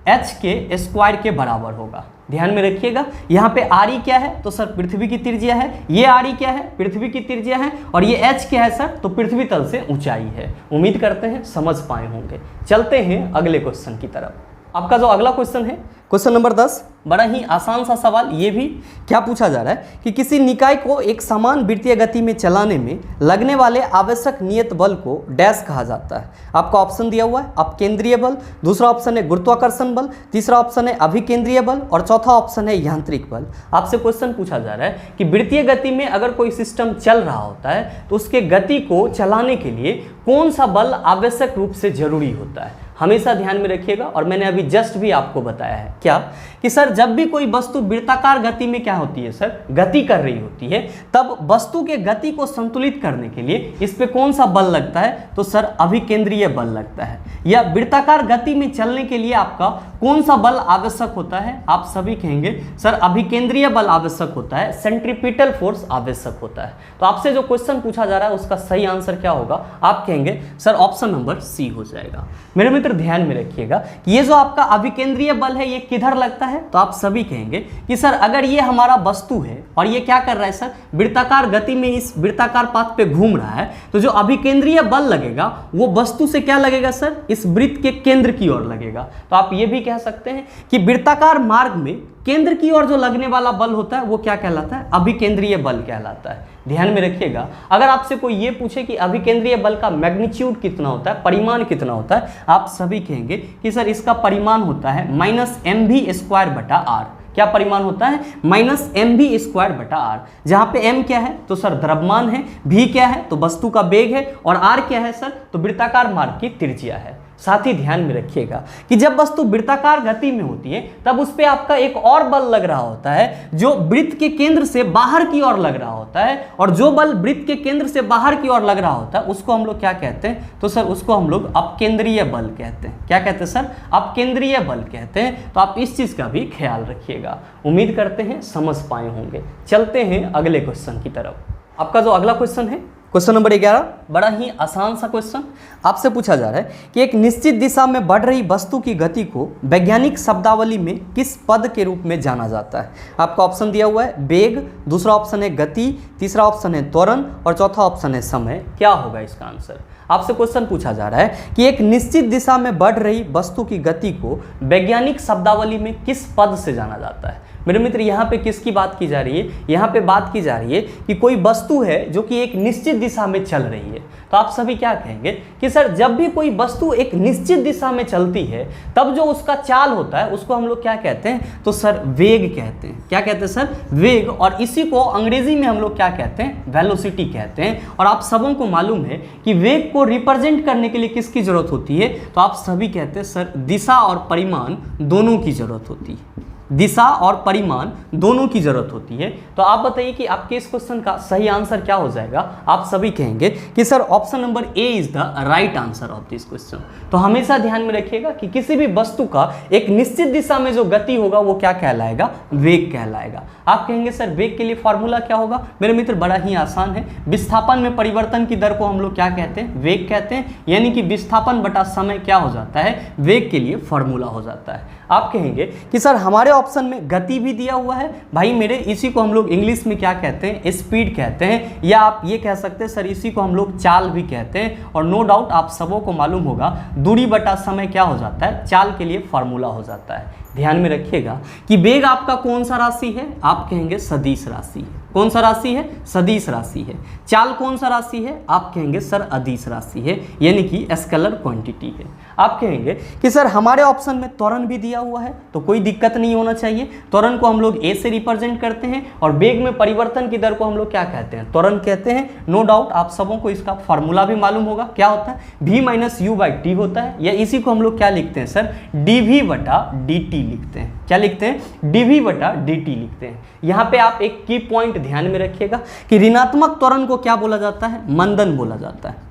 h के स्क्वायर के बराबर होगा। ध्यान में रखिएगा, यहाँ पे re क्या है? तो सर पृथ्वी की त्रिज्या है। ये re क्या है? पृथ्वी की त्रिज्या है। और ये h क्या है सर? तो पृथ्वी तल से ऊंचाई है। उम्मीद करते हैं समझ पाए होंगे। चलते हैं अगले क्वेश्चन की तरफ। आपका जो अगला क्वेश्चन है क्वेश्चन नंबर 10, बड़ा ही आसान सा सवाल। ये भी क्या पूछा जा रहा है कि किसी निकाय को एक समान वृत्तीय गति में चलाने में लगने वाले आवश्यक नियत बल को डैश कहा जाता है। आपका ऑप्शन दिया हुआ है अपकेंद्रीय बल, दूसरा ऑप्शन है गुरुत्वाकर्षण बल, तीसरा ऑप्शन है अभिकेंद्रीय बल और चौथा ऑप्शन है यांत्रिक बल। आपसे क्वेश्चन पूछा जा रहा है कि वृत्तीय गति में अगर कोई सिस्टम चल रहा होता है तो उसके गति को चलाने के लिए कौन सा बल आवश्यक रूप से जरूरी होता है? हमेशा ध्यान में रखिएगा। और मैंने अभी जस्ट भी आपको बताया है क्या कि सर जब भी कोई वस्तु वृत्ताकार गति में क्या होती है सर? गति कर रही होती है, तब वस्तु के गति को संतुलित करने के लिए इस पे कौन सा बल लगता है? तो सर अभिकेंद्रीय बल लगता है। या वृत्ताकार गति में चलने के लिए आपका कौन सा बल आवश्यक होता है? आप सभी कहेंगे सर अभिकेंद्रीय बल आवश्यक होता है, सेंट्रीपिटल फोर्स आवश्यक होता है। तो आपसे जो क्वेश्चन पूछा जा रहा है उसका सही आंसर क्या होगा? आप कहेंगे सर ऑप्शन नंबर सी हो जाएगा। मेरे मित्र ध्यान में रखिएगा कि ये जो आपका अभिकेंद्रीय बल है ये किधर लगता है? तो आप सभी कहेंगे कि सर अगर ये हमारा वस्तु है और ये क्या कर रहा है सर? वृत्ताकार गति में इस वृत्ताकार पाथ पे घूम रहा है, तो जो अभिकेंद्रीय बल लगेगा वो वस्तु से क्या लगेगा सर? इस वृत्त के केंद्र की ओर लगेगा। तो आप ये भी कह सकते हैं कि वृत्ताकार मार्ग में केंद्र की ओर जो लगने वाला बल होता है वो क्या कहलाता है? अभिकेंद्रीय बल कहलाता है। ध्यान में रखिएगा, अगर आपसे कोई ये पूछे कि अभिकेंद्रीय बल का मैग्नीट्यूड कितना होता है, परिमाण कितना होता है, आप सभी कहेंगे कि सर इसका परिमाण होता है -mv²/r। क्या परिमाण होता है? -mv²/r। जहां पे m क्या है? तो सर द्रव्यमान है, v क्या है? तो वस्तु का वेग है, और r क्या है सर? तो वृत्ताकार मार्ग की त्रिज्या है। साथ ही ध्यान में रखिएगा कि जब वस्तु वृत्ताकार गति में होती है तब उस पे आपका एक और बल लग रहा होता है जो वृत्त के केंद्र से बाहर की ओर लग रहा होता है, और जो बल वृत्त के केंद्र से बाहर की ओर लग रहा होता है उसको हम लोग क्या कहते हैं? तो सर उसको हम लोग अपकेंद्रीय बल कहते हैं। क्या कहते हैं सर? अपकेंद्रीय बल कहते हैं। तो आप इस चीज का भी ख्याल रखिएगा। उम्मीद करते हैं समझ पाए होंगे। चलते हैं अगले क्वेश्चन की तरफ। आपका जो अगला क्वेश्चन है क्वेश्चन नंबर 11, बड़ा ही आसान सा क्वेश्चन आपसे पूछा जा रहा है कि एक निश्चित दिशा में बढ़ रही वस्तु की गति को वैज्ञानिक शब्दावली में किस पद के रूप में जाना जाता है। आपका ऑप्शन दिया हुआ है वेग, दूसरा ऑप्शन है गति, तीसरा ऑप्शन है त्वरण और चौथा ऑप्शन है समय। क्या होगा इसका आंसर? आपसे क्वेश्चन पूछा जा रहा है कि एक निश्चित दिशा में बढ़ रही वस्तु की गति को वैज्ञानिक शब्दावली में किस पद से जाना जाता है। मेरे मित्र, यहाँ पे किसकी बात की जा रही है? यहाँ पे बात की जा रही है कि कोई वस्तु है जो कि एक निश्चित दिशा में चल रही है। तो आप सभी क्या कहेंगे कि सर जब भी कोई वस्तु एक निश्चित दिशा में चलती है तब जो उसका चाल होता है उसको हम लोग क्या कहते हैं? तो सर वेग कहते हैं। क्या कहते हैं सर? वेग। और इसी को अंग्रेजी में हम लोग क्या कहते हैं? वेलोसिटी कहते हैं। और आप सबों को मालूम है कि वेग को रिप्रेजेंट करने के लिए किसकी जरूरत होती है? तो आप सभी कहते हैं सर दिशा और परिमाण दोनों की जरूरत होती है। दिशा और परिमाण दोनों की जरूरत होती है। तो आप बताइए कि आपके इस क्वेश्चन का सही आंसर क्या हो जाएगा? आप सभी कहेंगे कि sir option number A is the right answer of this question. तो हमेशा ध्यान में रखिएगा कि किसी भी वस्तु का एक निश्चित दिशा में जो गति होगा वो क्या कहलाएगा? वेग कहलाएगा। आप कहेंगे सर वेग के लिए फॉर्मूला क्या होगा? मेरे मित्र, बड़ा ही आसान है। विस्थापन में परिवर्तन की दर को हम लोग क्या कहते हैं? वेग कहते हैं। यानी कि विस्थापन बटा समय क्या हो जाता है? वेग के लिए फॉर्मूला हो जाता है। आप कहेंगे कि सर हमारे ऑप्शन में गति भी दिया हुआ है। भाई मेरे, इसी को हम लोग इंग्लिश में क्या कहते हैं? स्पीड कहते हैं। या आप ये कह सकते हैं सर इसी को हम लोग चाल भी कहते हैं। और नो डाउट आप सबों को मालूम होगा दूरी बटा समय क्या हो जाता है? चाल के लिए फॉर्मूला हो जाता है। ध्यान में रखिएगा कि वेग आपका कौन सा राशि है? आप कहेंगे सदिश राशि है। कौन सा राशि है? सदिश राशि है। चाल कौन सा राशि है? आप कहेंगे सर अदिश राशि है, यानी कि स्केलर क्वांटिटी है। आप कहेंगे कि सर हमारे ऑप्शन में त्वरण भी दिया हुआ है, तो कोई दिक्कत नहीं होना चाहिए। त्वरण को हम लोग ए से रिप्रेजेंट करते हैं और वेग में परिवर्तन की दर को हम लोग क्या कहते हैं? त्वरण कहते हैं। नो डाउट आप सबों को इसका फॉर्मूला भी मालूम होगा। क्या होता है? v minus you by T होता है। या इसी को हम लोग क्या लिखते हैं सर? dv बटा dt लिखते हैं। क्या लिखते हैं? dv बटा dt लिखते हैं। यहाँ पे आप एक की पॉइंट ध्यान में रखिएगा कि ऋणात्मक त्वरण को क्या बोला जाता है? मंदन बोला जाता है।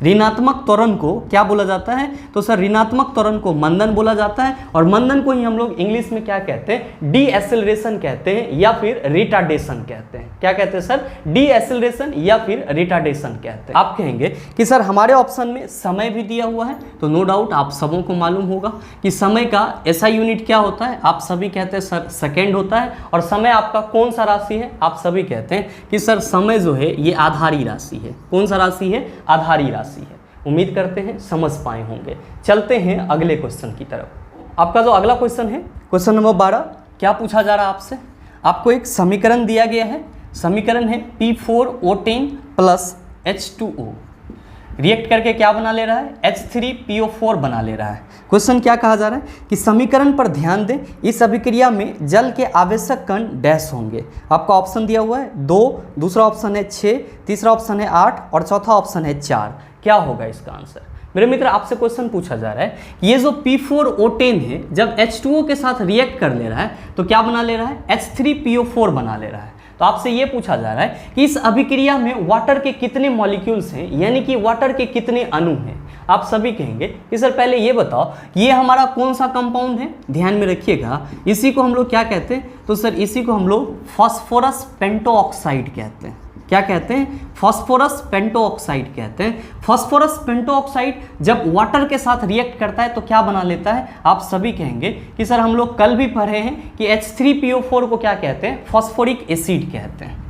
ऋणात्मक त्वरण को क्या बोला जाता है? तो सर ऋणात्मक त्वरण को मंदन बोला जाता है। और मंदन को ही हम लोग इंग्लिश में क्या कहते हैं? डी एसेलरेशन कहते हैं या फिर रिटार्डेशन कहते हैं। क्या कहते हैं सर? डी एसेलरेशन या फिर रिटार्डेशन कहते हैं। आप कहेंगे कि सर हमारे ऑप्शन में समय भी दिया हुआ है, तो नो डाउट आप सबों को मालूम होगा कि समय का ऐसा यूनिट क्या होता है? आप सभी कहते हैं सर सेकेंड होता है। और समय आपका कौन सा राशि है? आप सभी कहते हैं कि सर समय जो है ये आधारी राशि है। कौन सा राशि है? आधारी राशि है। उम्मीद करते हैं समझ पाए होंगे। चलते हैं अगले क्वेश्चन की तरफ। आपका जो अगला क्वेश्चन है, क्वेश्चन नंबर 12, क्या पूछा जा रहा है आपसे? आपको एक समीकरण दिया गया है। समीकरण है P4O10 प्लस H2O। रिएक्ट करके क्या बना ले रहा है? H3PO4 बना ले रहा है। क्वेश्चन क्या कहा जा रहा है कि समीकरण पर ध्यान दें, इस अभिक्रिया में जल के आवश्यक कण डैश होंगे। आपका ऑप्शन दिया हुआ है 2, दूसरा ऑप्शन है 6, तीसरा ऑप्शन है 8 और चौथा ऑप्शन है 4। क्या होगा इसका आंसर? मेरे मित्र, आपसे क्वेश्चन पूछा जा रहा है कि ये जो P4O10 है जब H2O के साथ रिएक्ट कर ले रहा है तो क्या बना ले रहा है? H3PO4 बना ले रहा है। तो आपसे ये पूछा जा रहा है कि इस अभिक्रिया में वाटर के कितने मॉलिक्यूल्स हैं, यानी कि वाटर के कितने अणु हैं। आप सभी कहेंगे कि सर पहले ये बताओ ये हमारा कौन सा कंपाउंड है? ध्यान में रखिएगा, इसी को हम लोग क्या कहते हैं? तो सर इसी को हम लोग फास्फोरस पेंटोऑक्साइड कहते हैं। क्या कहते हैं? फास्फोरस पेंटोऑक्साइड कहते हैं। फास्फोरस पेंटोऑक्साइड जब वाटर के साथ रिएक्ट करता है तो क्या बना लेता है? आप सभी कहेंगे कि सर हम लोग कल भी पढ़े हैं कि H3PO4 को क्या कहते हैं? फास्फोरिक एसिड कहते हैं।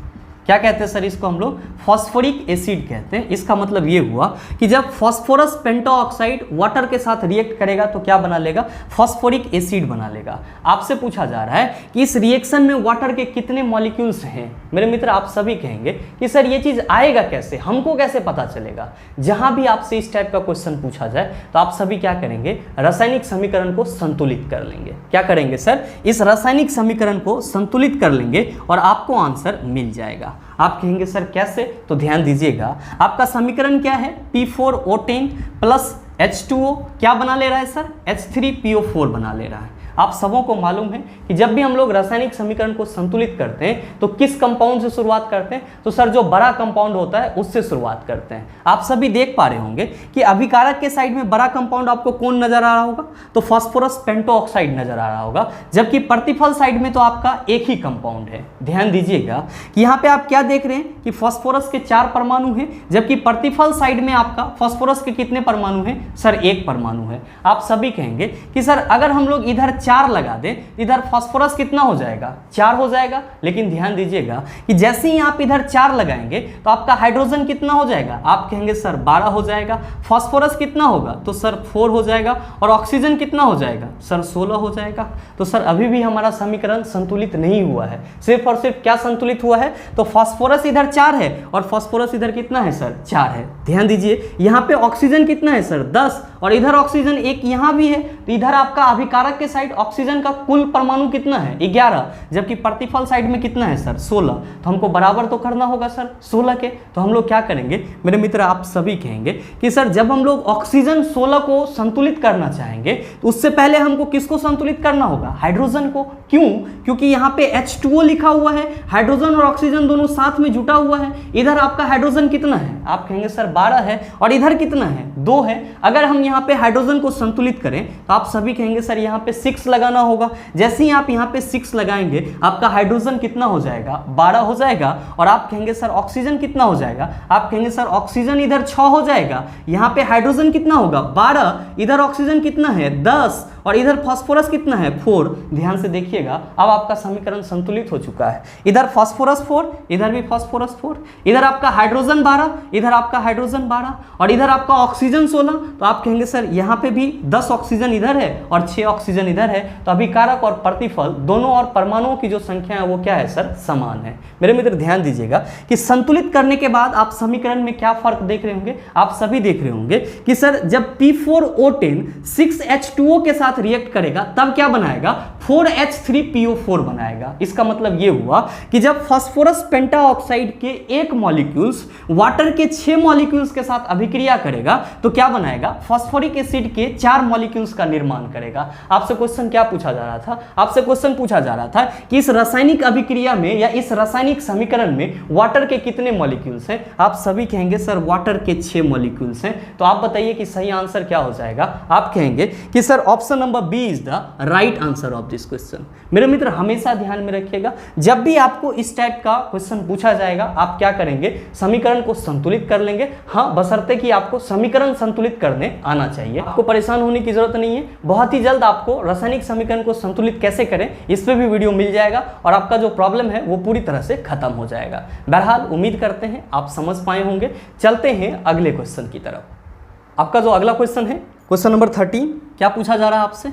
क्या कहते हैं सर? इसको हम लोग फास्फोरिक एसिड कहते हैं। इसका मतलब ये हुआ कि जब फास्फोरस पेंटोऑक्साइड वाटर के साथ रिएक्ट करेगा तो क्या बना लेगा? फास्फोरिक एसिड बना लेगा। आपसे पूछा जा रहा है कि इस रिएक्शन में वाटर के कितने मॉलिक्यूल्स हैं। मेरे मित्र, आप सभी कहेंगे कि सर ये चीज़ आएगा कैसे, हमको कैसे पता चलेगा? जहाँ भी आपसे इस टाइप का क्वेश्चन पूछा जाए तो आप सभी क्या करेंगे? रासायनिक समीकरण को संतुलित कर लेंगे। क्या करेंगे सर? इस रासायनिक समीकरण को संतुलित कर लेंगे और आपको आंसर मिल जाएगा। आप कहेंगे सर कैसे? तो ध्यान दीजिएगा, आपका समीकरण क्या है? P4O10 प्लस H2O क्या बना ले रहा है सर? H3PO4 बना ले रहा है। आप सबों को मालूम है कि जब भी हम लोग रासायनिक समीकरण को संतुलित करते हैं तो किस कंपाउंड से शुरुआत करते हैं? तो सर जो बड़ा कंपाउंड होता है उससे शुरुआत करते हैं। आप सभी देख पा रहे होंगे कि अभिकारक के साइड में बड़ा कंपाउंड आपको कौन नजर आ रहा होगा? तो फास्फोरस पेंटोऑक्साइड नजर आ रहा होगा, जबकि प्रतिफल साइड में तो आपका एक ही कंपाउंड है। ध्यान दीजिएगा कि यहाँ पे आप क्या देख रहे हैं कि फास्फोरस के 4 परमाणु हैं, जबकि प्रतिफल साइड में आपका फास्फोरस के कितने परमाणु हैं? सर 1 परमाणु है। आप सभी कहेंगे कि सर अगर हम लोग इधर 4 लगा दें, इधर फास्फोरस कितना हो जाएगा? 4 हो जाएगा। लेकिन ध्यान दीजिएगा कि जैसे ही आप इधर 4 लगाएंगे तो आपका हाइड्रोजन कितना हो जाएगा? आप कहेंगे सर 12 हो जाएगा। फास्फोरस कितना होगा? तो सर 4 हो जाएगा। और ऑक्सीजन कितना हो जाएगा? सर 16 हो जाएगा। तो सर अभी भी हमारा समीकरण संतुलित नहीं हुआ है। सिर्फ और सिर्फ क्या संतुलित हुआ है? तो फास्फोरस इधर 4 है और फास्फोरस इधर कितना है सर? 4 है। ध्यान दीजिए यहाँ पे ऑक्सीजन कितना है सर? 10। और इधर ऑक्सीजन एक यहाँ भी है, तो इधर आपका अभिकारक के साइड ऑक्सीजन का कुल परमाणु कितना है? 11। जबकि प्रतिफल साइड में कितना है सर? 16। तो हमको बराबर तो करना होगा सर 16 के। तो हम लोग क्या करेंगे मेरे मित्र? आप सभी कहेंगे कि सर जब हम लोग ऑक्सीजन 16 को संतुलित करना चाहेंगे तो उससे पहले हमको किसको संतुलित करना होगा? हाइड्रोजन को। क्यों? क्योंकि यहाँ पे H2O लिखा हुआ है, हाइड्रोजन और ऑक्सीजन दोनों साथ में जुटा हुआ है। इधर आपका हाइड्रोजन कितना है? आप कहेंगे सर 12 है। और इधर कितना है? 2 है। अगर हम यहाँ पे हाइड्रोजन को संतुलित करें तो आप सभी कहेंगे सर यहाँ पे 6 लगाना होगा। जैसे ही आप यहाँ पे 6 लगाएंगे आपका हाइड्रोजन कितना हो जाएगा? 12 हो जाएगा। और आप कहेंगे सर ऑक्सीजन कितना हो जाएगा? आप कहेंगे सर ऑक्सीजन इधर 6 हो जाएगा। यहाँ पे हाइड्रोजन कितना होगा? 12। इधर ऑक्सीजन कितना है? 10। और इधर फास्फोरस कितना है? 4। ध्यान से देखिएगा, अब आपका समीकरण संतुलित हो चुका है। इधर फास्फोरस 4, इधर भी फास्फोरस 4, इधर आपका हाइड्रोजन 12, इधर आपका हाइड्रोजन 12, और इधर आपका ऑक्सीजन 16। तो आप कहेंगे सर यहाँ पे भी 10 ऑक्सीजन इधर है और 6 ऑक्सीजन इधर है। तो अभिकारक और प्रतिफल दोनों और परमाणुओं की जो संख्या है वो क्या है सर? समान है। मेरे मित्र ध्यान दीजिएगा कि संतुलित करने के बाद आप समीकरण में क्या फर्क देख रहे होंगे? आप सभी देख रहे होंगे कि सर जब P4O10 6H2O के साथ रिएक्ट करेगा तब क्या बनाएगा? 4H3PO4 बनाएगा। इसका मतलब ये हुआ कि जब फास्फोरस पेंटाऑक्साइड के एक मॉलिक्यूल्स वाटर के 6 मॉलिक्यूल्स के साथ अभिक्रिया करेगा तो क्या बनाएगा? फास्फोरिक एसिड के 4 मॉलिक्यूल्स का निर्माण करेगा। आपसे क्वेश्चन क्या पूछा जा रहा था? आपसे क्वेश्चन पूछा जा रहा था कि इस रासायनिक अभिक्रिया में या इस रासायनिक समीकरण में वाटर के कितने मॉलिक्यूल्स हैं? आप सभी कहेंगे सर वाटर के 6 मॉलिक्यूल्स हैं। तो आप बताइए कि सही आंसर क्या हो जाएगा? आप कहेंगे कि sir option number B is the right answer of this question. मेरे मित्र हमेशा ध्यान में रखिएगा, जब भी आपको इस टाइप का क्वेश्चन पूछा जाएगा आप क्या करेंगे? समीकरण को संतुलित कर लेंगे। हाँ, बशर्ते कि आपको समीकरण संतुलित करने आना चाहिए। आपको परेशान होने की जरूरत नहीं है। बहुत ही जल्द आपको रासायनिक समीकरण को संतुलित कैसे करें इस पे भी वीडियो मिल जाएगा और आपका जो प्रॉब्लम है वो पूरी तरह से खत्म हो जाएगा। बहरहाल उम्मीद करते हैं आप समझ पाए होंगे। चलते हैं अगले क्वेश्चन की तरफ। आपका जो अगला क्वेश्चन है क्वेश्चन नंबर 13, क्या पूछा जा रहा है आपसे?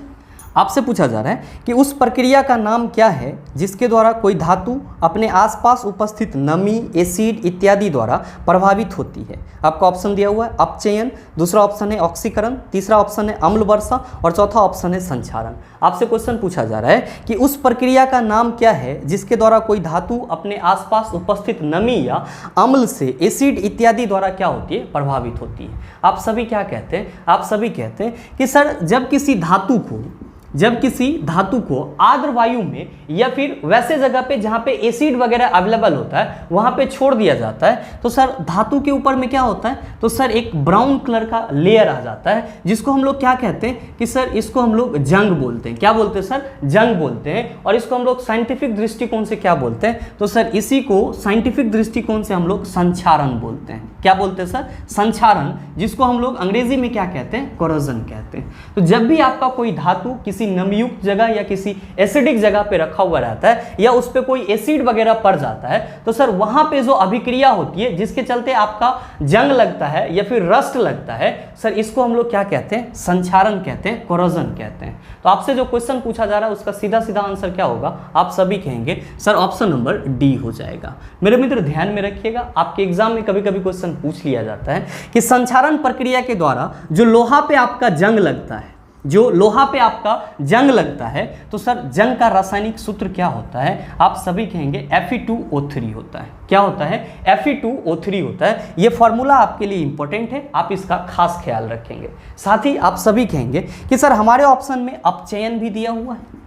आपसे पूछा जा रहा है कि उस प्रक्रिया का नाम क्या है जिसके द्वारा कोई धातु अपने आसपास उपस्थित नमी, एसिड इत्यादि द्वारा प्रभावित होती है। आपका ऑप्शन दिया हुआ है अपचयन, दूसरा ऑप्शन है ऑक्सीकरण, तीसरा ऑप्शन है अम्ल वर्षा और चौथा ऑप्शन है संक्षारण। आपसे क्वेश्चन पूछा जा रहा है कि उस प्रक्रिया का नाम क्या है जिसके द्वारा कोई धातु अपने आसपास उपस्थित नमी या अम्ल से एसिड इत्यादि द्वारा क्या होती है? प्रभावित होती है। आप सभी क्या कहते हैं? आप सभी कहते हैं कि सर जब किसी धातु को आर्द्र वायु में या फिर वैसे जगह पे जहाँ पे एसिड वगैरह अवेलेबल होता है वहाँ पे छोड़ दिया जाता है तो सर धातु के ऊपर में क्या होता है? तो सर एक ब्राउन कलर का लेयर आ जाता है जिसको हम लोग क्या कहते हैं कि सर इसको हम लोग जंग बोलते हैं। क्या बोलते हैं सर? जंग बोलते हैं। और इसको हम लोग साइंटिफिक दृष्टिकोण से क्या बोलते हैं? तो सर इसी को साइंटिफिक दृष्टिकोण से हम लोग संक्षारण बोलते हैं। क्या बोलते हैं सर? संक्षारण, जिसको हम लोग अंग्रेजी में क्या कहते हैं? कोरोजन कहते हैं। तो जब भी आपका कोई धातु किसी नमयुक्त जगह या किसी एसिडिक जगह पे रखा हुआ रहता है या उस पे कोई एसिड वगैरह पड़ जाता है तो सर वहां पे जो अभिक्रिया होती है जिसके चलते आपका जंग लगता है या फिर रस्ट लगता है, सर इसको हम लोग क्या कहते हैं? संक्षारण कहते हैं, कोरोजन कहते हैं। तो आपसे जो क्वेश्चन पूछा जा रहा है उसका सीधा सीधा आंसर क्या होगा? आप सभी कहेंगे सर ऑप्शन नंबर डी हो जाएगा। मेरे मित्र ध्यान में रखिएगा, आपके एग्जाम में कभी कभी क्वेश्चन पूछ लिया जाता है कि संक्षारण प्रक्रिया के द्वारा जो लोहा पे आपका जंग लगता है जो लोहा पे आपका जंग लगता है तो सर जंग का रासायनिक सूत्र क्या होता है? आप सभी कहेंगे Fe2O3 होता है। क्या होता है? Fe2O3 होता है। ये फॉर्मूला आपके लिए इंपॉर्टेंट है, आप इसका खास ख्याल रखेंगे। साथ ही आप सभी कहेंगे कि सर हमारे ऑप्शन में अपचयन भी दिया हुआ है,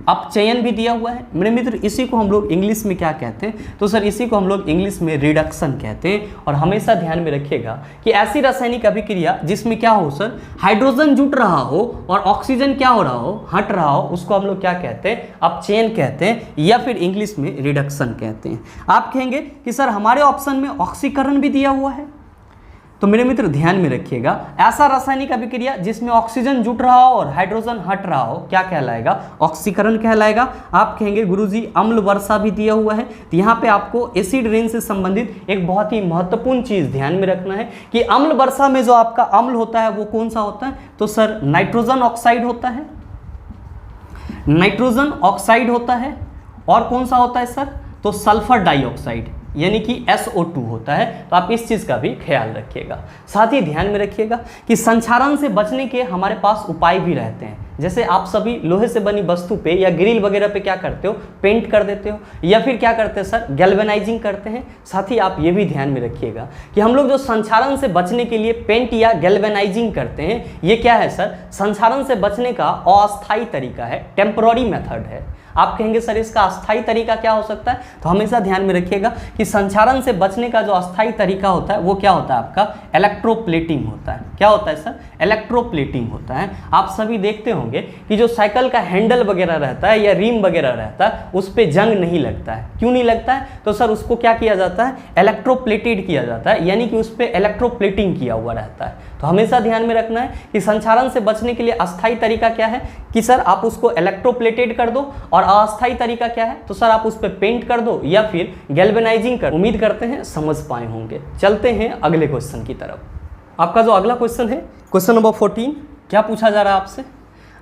अपचयन भी दिया हुआ है। मेरे मित्र इसी को हम लोग इंग्लिश में क्या कहते हैं? तो सर इसी को हम लोग इंग्लिश में रिडक्शन कहते हैं। और हमेशा ध्यान में रखिएगा कि ऐसी रासायनिक अभिक्रिया जिसमें क्या हो सर, हाइड्रोजन जुट रहा हो और ऑक्सीजन क्या हो रहा हो, हट रहा हो, उसको हम लोग क्या कहते हैं? अपचयन कहते हैं, या फिर इंग्लिश में रिडक्शन कहते हैं। आप कहेंगे कि सर हमारे ऑप्शन में ऑक्सीकरण भी दिया हुआ है। तो मेरे मित्र ध्यान में रखिएगा, ऐसा रासायनिक अभिक्रिया जिसमें ऑक्सीजन जुट रहा हो और हाइड्रोजन हट रहा हो क्या कहलाएगा? ऑक्सीकरण कहलाएगा। आप कहेंगे गुरुजी अम्ल वर्षा भी दिया हुआ है। तो यहाँ पे आपको एसिड रेन से संबंधित एक बहुत ही महत्वपूर्ण चीज ध्यान में रखना है कि अम्ल वर्षा में जो आपका अम्ल होता है वो कौन सा होता है? तो सर नाइट्रोजन ऑक्साइड होता है, नाइट्रोजन ऑक्साइड होता है। और कौन सा होता है सर? तो सल्फर डाइऑक्साइड यानी कि SO2 होता है। तो आप इस चीज़ का भी ख्याल रखिएगा। साथ ही ध्यान में रखिएगा कि संक्षारण से बचने के हमारे पास उपाय भी रहते हैं। जैसे आप सभी लोहे से बनी वस्तु पे या ग्रिल वगैरह पे क्या करते हो? पेंट कर देते हो, या फिर क्या करते हैं सर? गैल्वेनाइजिंग करते हैं। साथ ही आप ये भी ध्यान में रखिएगा कि हम लोग जो संक्षारण से बचने के लिए पेंट या गैल्वेनाइजिंग करते हैं, ये क्या है सर? संक्षारण से बचने का अस्थायी तरीका है, टेम्पररी मेथड है। आप कहेंगे सर इसका अस्थायी तरीका क्या हो सकता है? तो हमेशा ध्यान में रखिएगा कि संक्षारण से बचने का जो अस्थायी तरीका होता है वो क्या होता है? आपका इलेक्ट्रोप्लेटिंग होता है। क्या होता है सर? इलेक्ट्रोप्लेटिंग होता है। आप सभी देखते होंगे कि जो साइकिल का हैंडल वगैरह रहता है या रिम वगैरह रहता है उस पर जंग नहीं लगता है। क्यों नहीं लगता है? तो सर उसको क्या किया जाता है? इलेक्ट्रोप्लेटेड किया जाता है, यानी कि उस पर इलेक्ट्रोप्लेटिंग किया हुआ रहता है। तो हमेशा ध्यान में रखना है कि संक्षारण से बचने के लिए अस्थायी तरीका क्या है कि सर आप उसको इलेक्ट्रोप्लेटेड कर दो, और अस्थायी तरीका क्या है? तो सर आप उस पर पेंट कर दो या फिर गैल्वेनाइजिंग कर। उम्मीद करते हैं समझ पाए होंगे। चलते हैं अगले क्वेश्चन की तरफ। आपका जो अगला क्वेश्चन है, क्वेश्चन नंबर 14, क्या पूछा जा रहा है आपसे?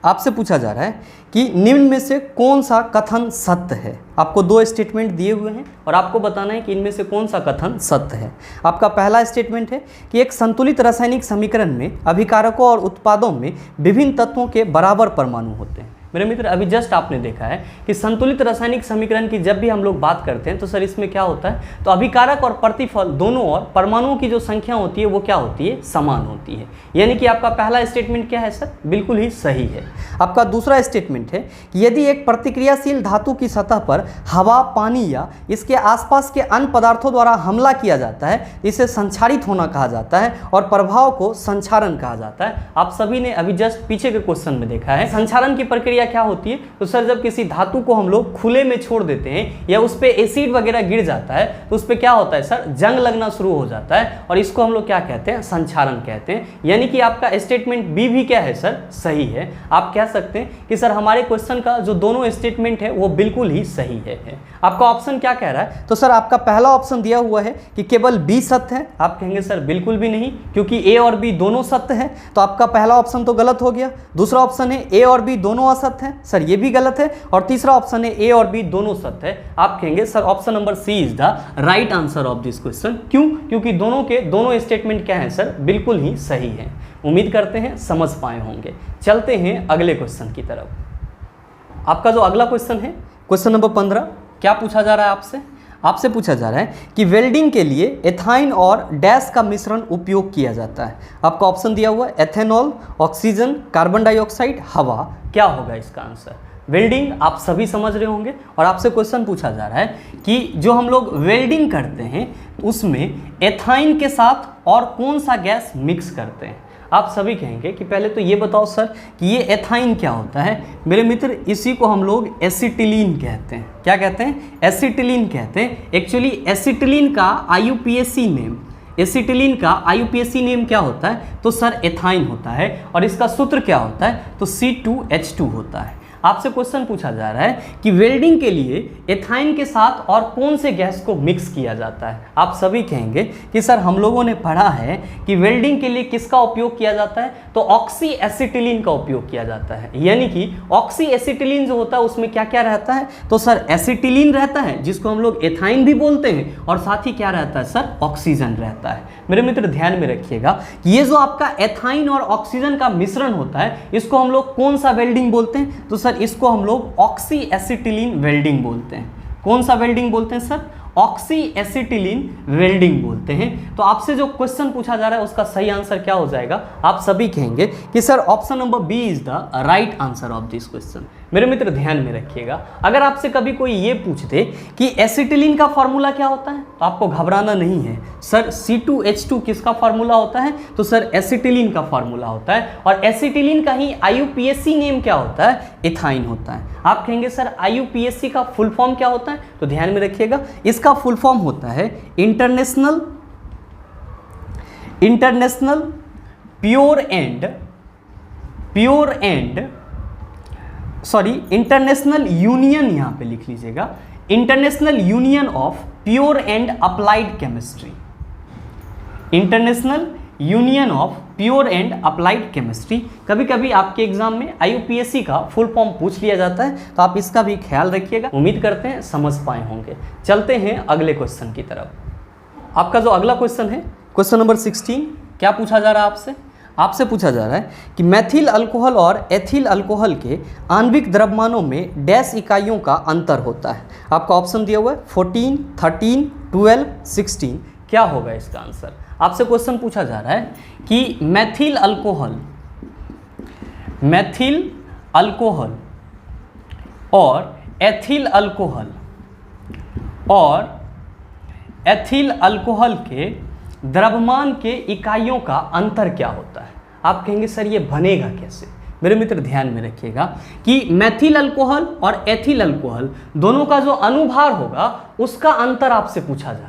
आपसे पूछा जा रहा है कि निम्न में से कौन सा कथन सत्य है? आपको दो स्टेटमेंट दिए हुए हैं और आपको बताना है कि इनमें से कौन सा कथन सत्य है। आपका पहला स्टेटमेंट है कि एक संतुलित रासायनिक समीकरण में अभिकारकों और उत्पादों में विभिन्न तत्वों के बराबर परमाणु होते हैं। मेरे मित्र अभी जस्ट आपने देखा है कि संतुलित रासायनिक समीकरण की जब भी हम लोग बात करते हैं तो सर इसमें क्या होता है? तो अभिकारक और प्रतिफल दोनों और परमाणुओं की जो संख्या होती है वो क्या होती है? समान होती है। यानी कि आपका पहला स्टेटमेंट क्या है सर? बिल्कुल ही सही है। आपका दूसरा स्टेटमेंट है कि यदि एक प्रतिक्रियाशील धातु की सतह पर हवा, पानी या इसके आसपास के अन्य पदार्थों द्वारा हमला किया जाता है, इसे संक्षारित होना कहा जाता है और प्रभाव को संक्षारण कहा जाता है। आप सभी ने अभी जस्ट पीछे के क्वेश्चन में देखा है संक्षारण की प्रक्रिया क्या होती है? तो सर जब किसी धातु को हम लोग खुले में छोड़ देते हैं या उस पर एसिड वगैरह गिर जाता है तो उस पर क्या होता है सर? जंग लगना शुरू हो जाता है, और इसको हम लोग क्या कहते हैं? संक्षारण कहते हैं। यानी कि आपका स्टेटमेंट बी भी क्या है सर? सही है। आप कह सकते हैं कि सर हमारे क्वेश्चन का जो दोनों स्टेटमेंट है वो बिल्कुल ही सही है। आपका ऑप्शन क्या कह रहा है? तो सर आपका पहला ऑप्शन दिया हुआ है कि केवल बी सत्य है। आप कहेंगे सर बिल्कुल भी नहीं, क्योंकि ए और बी दोनों सत्य है। तो आपका पहला ऑप्शन तो गलत हो गया। दूसरा ऑप्शन है ए और बी दोनों असत्य है, सर ये भी गलत है। और तीसरा ऑप्शन है ए और बी दोनों सत्य है। आप कहेंगे sir option number C is the right answer of this question. क्यों? क्योंकि दोनों के दोनों स्टेटमेंट क्या है सर? बिल्कुल ही सही है। उम्मीद करते हैं समझ पाए होंगे। चलते हैं अगले क्वेश्चन की तरफ। आपका जो अगला क्वेश्चन है, क्वेश्चन नंबर 15, क्या पूछा जा रहा है आपसे? आपसे पूछा जा रहा है कि वेल्डिंग के लिए एथाइन और डैश का मिश्रण उपयोग किया जाता है। आपका ऑप्शन दिया हुआ है एथेनॉल, ऑक्सीजन, कार्बन डाइऑक्साइड, हवा। क्या होगा इसका आंसर? वेल्डिंग आप सभी समझ रहे होंगे, और आपसे क्वेश्चन पूछा जा रहा है कि जो हम लोग वेल्डिंग करते हैं उसमें एथाइन के साथ और कौन सा गैस मिक्स करते हैं। आप सभी कहेंगे कि पहले तो ये बताओ सर कि ये एथाइन क्या होता है। मेरे मित्र इसी को हम लोग एसिटिलीन कहते हैं। क्या कहते हैं? एसिटिलीन कहते हैं। एक्चुअली एसिटिलीन का IUPAC नेम, एसिटिलीन का IUPAC नेम क्या होता है? तो सर एथाइन होता है, और इसका सूत्र क्या होता है? तो C2H2 होता है। आपसे क्वेश्चन पूछा जा रहा है कि वेल्डिंग के लिए एथाइन के साथ और कौन से गैस को मिक्स किया जाता है। आप सभी कहेंगे कि सर हम लोगों ने पढ़ा है कि वेल्डिंग के लिए किसका उपयोग किया जाता है, तो ऑक्सी एसिटिलीन का उपयोग किया जाता है। यानी कि ऑक्सी एसिटिलीन जो होता है उसमें क्या क्या रहता है, तो सर एसिटिलीन रहता है जिसको हम लोग एथाइन भी बोलते हैं, और साथ ही क्या रहता है सर, ऑक्सीजन रहता है। मेरे मित्र ध्यान में रखिएगा कि ये जो आपका एथाइन और ऑक्सीजन का मिश्रण होता है इसको हम लोग कौन सा वेल्डिंग बोलते हैं, तो सर इसको हम लोग ऑक्सी एसिटिलीन वेल्डिंग बोलते हैं। कौन सा वेल्डिंग बोलते हैं सर, ऑक्सी एसिटिलीन वेल्डिंग बोलते हैं। तो आपसे जो क्वेश्चन पूछा जा रहा है उसका सही आंसर क्या हो जाएगा, आप सभी कहेंगे कि sir option number B is the right answer of this question. मेरे मित्र ध्यान में रखिएगा, अगर आपसे कभी कोई ये पूछ दे कि एसिटिलीन का फॉर्मूला क्या होता है, तो आपको घबराना नहीं है। सर C2H2 किसका फॉर्मूला होता है, तो सर एसिटिलीन का फॉर्मूला होता है, और एसिटिलीन का ही IUPAC नेम क्या होता है, इथाइन होता है। आप कहेंगे सर IUPAC का फुल फॉर्म क्या होता है, तो ध्यान में रखिएगा इसका फुल फॉर्म होता है इंटरनेशनल इंटरनेशनल यूनियन, यहां पे लिख लीजिएगा international union of pure and applied chemistry. International union of pure and applied chemistry. कभी कभी आपके एग्जाम में IUPAC का फुल फॉर्म पूछ लिया जाता है, तो आप इसका भी ख्याल रखिएगा। उम्मीद करते हैं समझ पाए होंगे। चलते हैं अगले क्वेश्चन की तरफ। आपका जो अगला क्वेश्चन है, क्वेश्चन नंबर 16, क्या पूछा जा रहा है आपसे, आपसे पूछा जा रहा है कि मैथिल अल्कोहल और एथिल अल्कोहल के आणविक द्रव्यमानों में डैश इकाइयों का अंतर होता है। आपका ऑप्शन दिया हुआ है 14, 13, 12, 16। क्या होगा इसका आंसर। आपसे क्वेश्चन पूछा जा रहा है कि मैथिल अल्कोहल और एथिल अल्कोहल के द्रव्यमान के इकाइयों का अंतर क्या होता है। आप कहेंगे सर ये बनेगा कैसे। मेरे मित्र ध्यान में रखिएगा कि मैथिल अल्कोहल और एथिल अल्कोहल दोनों का जो अनुभार होगा उसका अंतर आपसे पूछा जा रहा है।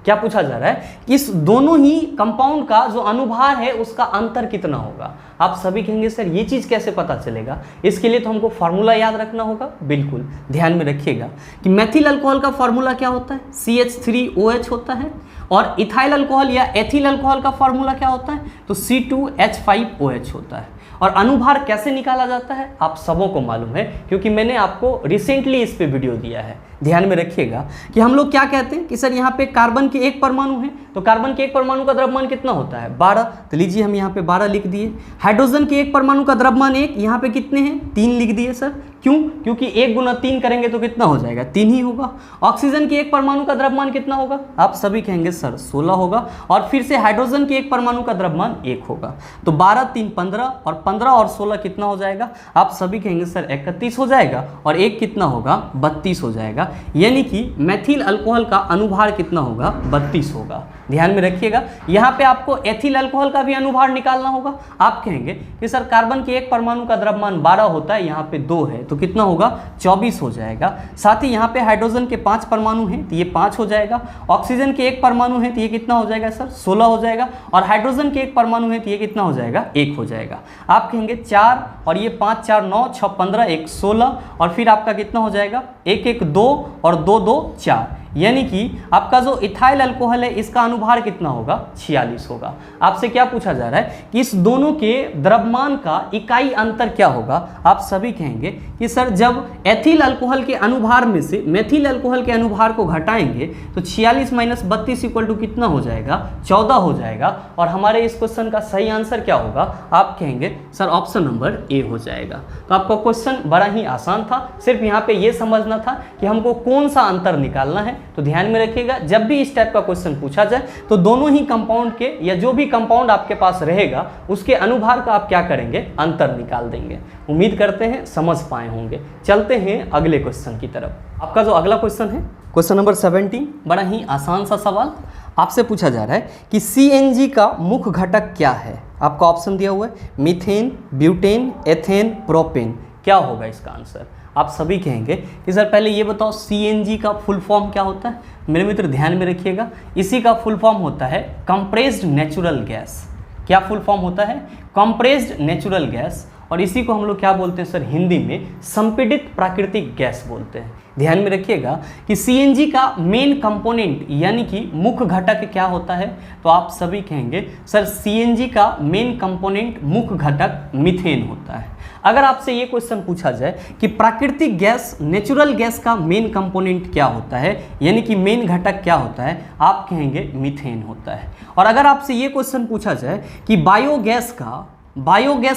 क्या पूछा जा रहा है, इस दोनों ही कंपाउंड का जो अनुभार है उसका अंतर कितना होगा। आप सभी कहेंगे सर ये चीज़ कैसे पता चलेगा, इसके लिए तो हमको फार्मूला याद रखना होगा। बिल्कुल ध्यान में रखिएगा कि मैथिल अल्कोहल का फार्मूला क्या होता है, CH3OH होता है, और इथाइल अल्कोहल या एथिल अल्कोहल का फार्मूला क्या होता है, तो C2H5OH होता है। और अनुभार कैसे निकाला जाता है आप सबों को मालूम है, क्योंकि मैंने आपको रिसेंटली इस पे वीडियो दिया है। ध्यान में रखिएगा कि हम लोग क्या कहते हैं कि सर यहाँ पे कार्बन के एक परमाणु है, तो कार्बन के एक परमाणु का द्रव्यमान कितना होता है, 12। तो लीजिए हम यहाँ पे 12 लिख दिए। हाइड्रोजन के एक परमाणु का द्रव्यमान 1, यहाँ पे कितने हैं, 3 लिख दिए सर। क्यों, क्योंकि 1 गुना 3 करेंगे तो कितना हो जाएगा, 3 ही होगा। ऑक्सीजन के एक परमाणु का द्रव्यमान कितना होगा, आप सभी कहेंगे सर 16 होगा, और फिर से हाइड्रोजन के एक परमाणु का द्रव्यमान 1 होगा। तो 12, 3, 15, और 15 और 16 कितना हो जाएगा, आप सभी कहेंगे सर 31 हो जाएगा, और 1 कितना होगा, 32 हो जाएगा। यानी कि मैथिल अल्कोहल का अनुभार कितना होगा, 32 होगा। ध्यान में रखिएगा यहाँ पे आपको एथिल अल्कोहल का भी अनुभार निकालना होगा। आप कहेंगे कि सर कार्बन के एक परमाणु का द्रव्यमान 12 होता है, यहाँ पे 2 है, तो कितना होगा, 24 हो जाएगा। साथ ही यहाँ पे हाइड्रोजन के 5 परमाणु हैं, तो ये 5 हो जाएगा। ऑक्सीजन के एक परमाणु है, तो ये कितना हो जाएगा सर, 16 हो जाएगा। और हाइड्रोजन के एक परमाणु है, तो ये कितना हो जाएगा, 1 हो जाएगा। आप कहेंगे 4 और ये 5, 4, 9, 6, 15, 1, 16, और फिर आपका कितना हो जाएगा, 1, 1, 2, और 2, 2, 4। यानी कि आपका जो इथाइल अल्कोहल है इसका अनुभार कितना होगा, 46 होगा। आपसे क्या पूछा जा रहा है कि इस दोनों के द्रव्यमान का इकाई अंतर क्या होगा। आप सभी कहेंगे कि सर जब एथिल अल्कोहल के अनुभार में से मेथिल अल्कोहल के अनुभार को घटाएंगे तो 46 - 32 इक्वल टू कितना हो जाएगा, 14 हो जाएगा। और हमारे इस क्वेश्चन का सही आंसर क्या होगा, आप कहेंगे सर ऑप्शन नंबर ए हो जाएगा। तो आपका क्वेश्चन बड़ा ही आसान था, सिर्फ यहाँ पे ये समझना था कि हमको कौन सा अंतर निकालना है। तो ध्यान में रखिएगा जब भी इस टाइप का क्वेश्चन पूछा जाए तो दोनों ही कंपाउंड के या जो भी कंपाउंड आपके पास रहेगा उसके अनुभार का आप क्या करेंगे, अंतर निकाल देंगे। उम्मीद करते हैं समझ पाए होंगे। चलते हैं अगले क्वेश्चन की तरफ। आपका जो अगला क्वेश्चन है क्वेश्चन नंबर 17, बड़ा ही आसान सा सवाल। आपसे पूछा जा रहा है कि CNG का मुख्य घटक क्या है। आपका ऑप्शन दिया हुआ है मीथेन, ब्यूटेन, एथेन, प्रोपेन। क्या होगा इसका आंसर। आप सभी कहेंगे कि सर पहले ये बताओ CNG का फुल फॉर्म क्या होता है। मेरे मित्र ध्यान में रखिएगा, इसी का फुल फॉर्म होता है कंप्रेस्ड नेचुरल गैस। क्या फुल फॉर्म होता है, कंप्रेस्ड नेचुरल गैस। और इसी को हम लोग क्या बोलते हैं सर हिंदी में संपीड़ित प्राकृतिक गैस बोलते हैं। ध्यान में रखिएगा कि सीएनजी का मेन कंपोनेंट यानी कि मुख्य घटक क्या होता है, तो आप सभी कहेंगे सर सीएनजी का मेन कंपोनेंट मुख्य घटक मीथेन होता है। अगर आपसे ये क्वेश्चन पूछा जाए कि प्राकृतिक गैस नेचुरल गैस का मेन कंपोनेंट क्या होता है यानी कि मेन घटक क्या होता है, आप कहेंगे मीथेन होता है। और अगर आपसे ये क्वेश्चन पूछा जाए कि बायोगैस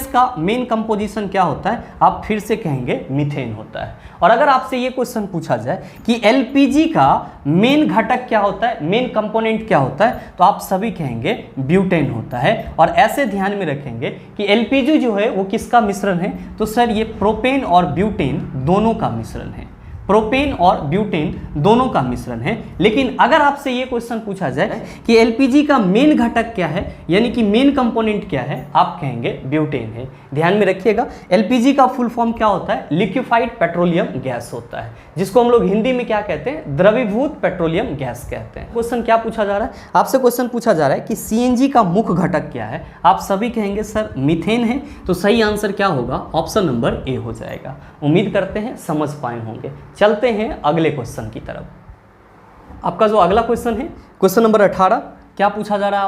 का मेन कंपोजिशन क्या होता है, आप फिर से कहेंगे मीथेन होता है। और अगर आपसे ये क्वेश्चन पूछा जाए कि एलपीजी का मेन घटक क्या होता है, मेन कंपोनेंट क्या होता है, तो आप सभी कहेंगे ब्यूटेन होता है। और ऐसे ध्यान में रखेंगे कि एलपीजी जो है वो किसका मिश्रण है, तो सर ये प्रोपेन और ब्यूटेन दोनों का मिश्रण है, प्रोपेन और ब्यूटेन दोनों का मिश्रण है। लेकिन अगर आपसे ये क्वेश्चन पूछा जाए कि एलपीजी का मेन घटक क्या है यानी कि मेन कंपोनेंट क्या है, आप कहेंगे ब्यूटेन है। ध्यान में रखिएगा एलपीजी का फुल फॉर्म क्या होता है, लिक्विफाइड पेट्रोलियम गैस होता है, जिसको हम लोग हिंदी में क्या कहते हैं, द्रवीभूत पेट्रोलियम गैस कहते हैं। क्वेश्चन क्या पूछा जा रहा है, आपसे क्वेश्चन पूछा जा रहा है कि सीएनजी का मुख्य घटक क्या है, आप सभी कहेंगे सर मीथेन है। तो सही आंसर क्या होगा, ऑप्शन नंबर ए हो जाएगा। उम्मीद करते हैं समझ पाए होंगे। चलते हैं अगले क्वेश्चन की तरफ। आपका जो अगला क्वेश्चन है क्वेश्चन नंबर 18, क्या पूछा जा रहा है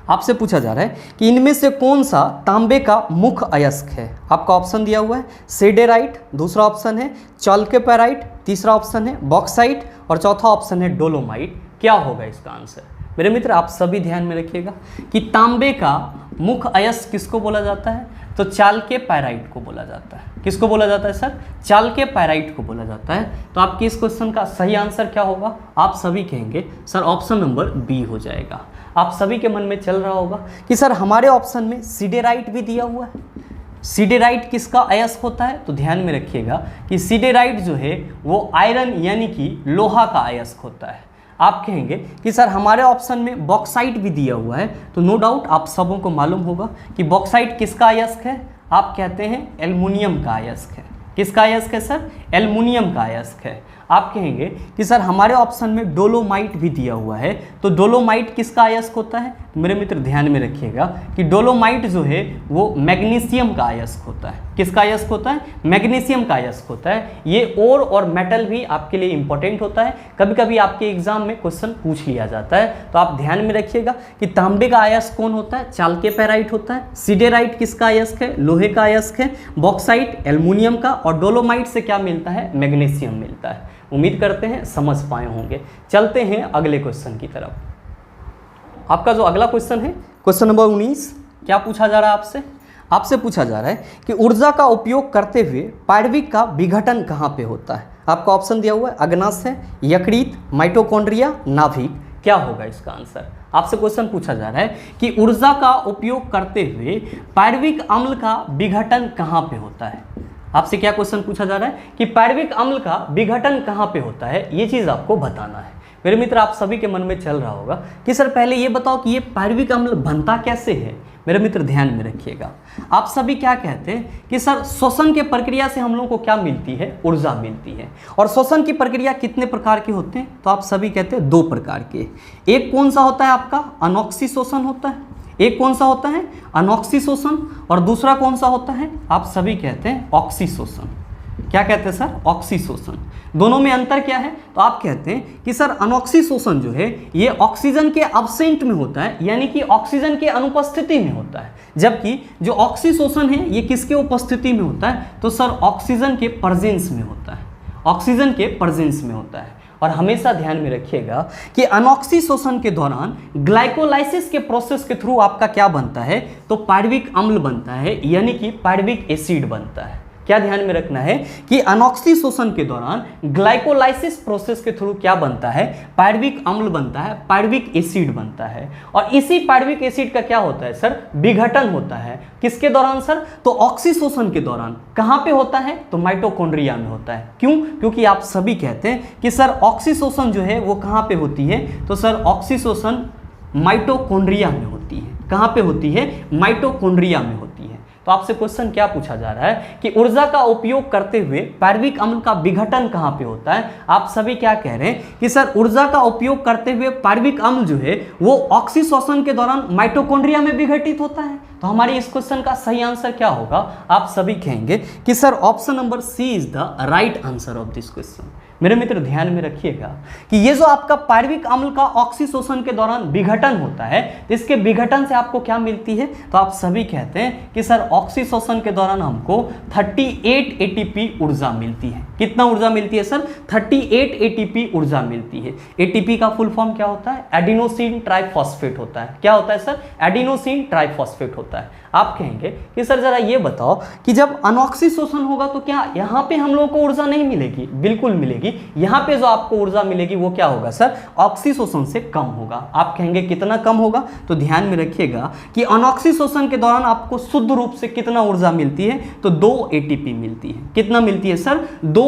आपसे पूछा जा रहा है कि इनमें से कौन सा तांबे का मुख्य अयस्क है। आपका ऑप्शन दिया हुआ है सिडेराइट, दूसरा ऑप्शन है चाल्कोपेराइट, तीसरा ऑप्शन है बॉक्साइट और चौथा ऑप्शन है डोलोमाइट। क्या होगा इसका आंसर। मेरे मित्र आप सभी ध्यान में रखिएगा कि तांबे का मुख्य अयस्क किसको बोला जाता है, तो चाल्कोपेराइट को बोला जाता है। किसको बोला जाता है सर, चाल्कोपेराइट को बोला जाता है। तो आपके इस क्वेश्चन का सही आंसर क्या होगा, आप सभी कहेंगे सर ऑप्शन नंबर बी हो जाएगा। आप सभी के मन में चल रहा होगा कि सर हमारे ऑप्शन में सिडेराइट भी दिया हुआ है। सिडेराइट किसका अयस्क होता है, तो ध्यान में रखिएगा कि सिडेराइट जो है वो आयरन यानी कि लोहा का अयस्क होता है। आप कहेंगे कि सर हमारे ऑप्शन में बॉक्साइट भी दिया हुआ है, तो नो डाउट आप सबों को मालूम होगा कि बॉक्साइट किसका अयस्क है, आप कहते हैं एल्युमिनियम का अयस्क है। किसका अयस्क है सर, एल्युमिनियम का अयस्क है। आप कहेंगे कि सर हमारे ऑप्शन में डोलोमाइट भी दिया हुआ है, तो डोलोमाइट किसका अयस्क होता है, तो मेरे मित्र ध्यान में रखिएगा कि डोलोमाइट जो है वो मैग्नीशियम का अयस्क होता है। किसका अयस्क होता है, मैग्नीशियम का अयस्क होता है। ये ओर और मेटल भी आपके लिए इंपॉर्टेंट होता है, कभी कभी आपके एग्जाम में क्वेश्चन पूछ लिया जाता है। तो आप ध्यान में रखिएगा कि तांबे का अयस्क कौन होता है, चाल्कोपेराइट होता है। सिडेराइट किसका अयस्क है, लोहे का अयस्क है। बॉक्साइट एल्युमिनियम का, और डोलोमाइट से क्या मिलता है, मैग्नीशियम मिलता है। उम्मीद करते हैं समझ पाए होंगे। चलते हैं अगले क्वेश्चन की तरफ। आपका जो अगला क्वेश्चन है क्वेश्चन नंबर 19, क्या पूछा जा रहा है आपसे पूछा जा रहा है कि ऊर्जा का उपयोग करते हुए पाणविक का विघटन कहाँ पे होता है। आपका ऑप्शन दिया हुआ है अग्नाशय, यकृत, माइटोकॉन्ड्रिया, नाभिक। क्या होगा इसका आंसर। आपसे क्वेश्चन पूछा जा रहा है कि ऊर्जा का उपयोग करते हुए पाणविक अम्ल का विघटन कहाँ पे होता है। आपसे क्या क्वेश्चन पूछा जा रहा है कि पाणविक अम्ल का विघटन कहाँ पे होता है, ये चीज़ आपको बताना है। मेरे मित्र आप सभी के मन में चल रहा होगा कि सर पहले ये बताओ कि ये पाणविक अम्ल बनता कैसे है। मेरे मित्र ध्यान में रखिएगा, आप सभी क्या कहते हैं कि सर श्वसन के प्रक्रिया से हम लोगों को क्या मिलती है, ऊर्जा मिलती है। और श्वसन की प्रक्रिया कितने प्रकार के होते हैं, तो आप सभी कहते हैं 2 प्रकार के। एक कौन सा होता है आपका, अनोक्सी शोषण होता है। एक कौन सा होता है, अनोक्सी शोषण, और दूसरा कौन सा होता है, आप सभी कहते हैं ऑक्सी शोषण। क्या कहते हैं सर, ऑक्सी शोषण। दोनों में अंतर क्या है, तो आप कहते हैं कि सर अनोक्सी शोषण जो है ये ऑक्सीजन के अब्सेंट में होता है, यानी कि ऑक्सीजन के अनुपस्थिति में होता है। जबकि जो ऑक्सी शोषण है ये किसके उपस्थिति में होता है, तो सर ऑक्सीजन के प्रेजेंस में होता है। ऑक्सीजन के प्रेजेंस में होता है। और हमेशा ध्यान में रखिएगा कि अनोक्सी शोषण के दौरान ग्लाइकोलाइसिस के प्रोसेस के थ्रू आपका क्या बनता है, तो पाणविक अम्ल बनता है, यानी कि पाणविक एसिड बनता है। क्या ध्यान में रखना है कि अनोक्सी शोषण के दौरान ग्लाइकोलाइसिस प्रोसेस के थ्रू क्या बनता है, पाणविक अम्ल बनता है, पाणविक एसिड बनता है। और इसी पाणविक एसिड का क्या होता है सर, विघटन होता है। किसके दौरान सर, तो ऑक्सीशोषण के दौरान। कहाँ पे होता है, तो माइटोकॉन्ड्रिया में होता है। क्यों, क्योंकि आप सभी कहते हैं कि सर ऑक्सीशोषण जो है वो कहाँ पे होती है, तो सर ऑक्सीशोषण माइटोकॉन्ड्रिया में होती है। कहाँ पे होती है, माइटोकॉन्ड्रिया में होती है। तो आपसे क्वेश्चन क्या पूछा जा रहा है कि ऊर्जा का उपयोग करते हुए पार्विक अम्ल का विघटन कहाँ पे होता है। आप सभी क्या कह रहे हैं कि सर ऊर्जा का उपयोग करते हुए पार्विक अम्ल जो है वो ऑक्सीशोषण के दौरान माइटोकॉन्ड्रिया में विघटित होता है। तो हमारी इस क्वेश्चन का सही आंसर क्या होगा, आप सभी कहेंगे कि sir option number C is the right answer of this question. मेरे मित्र ध्यान में रखिएगा कि ये जो आपका पार्विक अम्ल का ऑक्सीशोषण के दौरान विघटन होता है, इसके विघटन से आपको क्या मिलती है, तो आप सभी कहते हैं कि सर ऑक्सीशोषण के दौरान हमको 38 एटीपी ऊर्जा मिलती है। कितना ऊर्जा मिलती है सर, 38 एटीपी ऊर्जा मिलती है। एटीपी का फुल फॉर्म क्या होता है, एडिनोसिन ट्राइफॉस्फेट होता है। क्या होता है सर, एडिनोसिन ट्राइफॉस्फेट होता है। आप कहेंगे कि सर जरा ये बताओ कि जब अनऑक्सीशोषण होगा तो क्या यहाँ पे हम लोगों को ऊर्जा नहीं मिलेगी, बिल्कुल मिलेगी। यहाँ पे जो आपको ऊर्जा मिलेगी वो क्या होगा सर, ऑक्सीशोषण से कम होगा। आप कहेंगे कितना कम होगा, तो ध्यान में रखिएगा कि अनऑक्सीशोषण के दौरान आपको शुद्ध रूप से कितना ऊर्जा मिलती है, तो 2 एटीपी मिलती है। कितना मिलती है सर, 2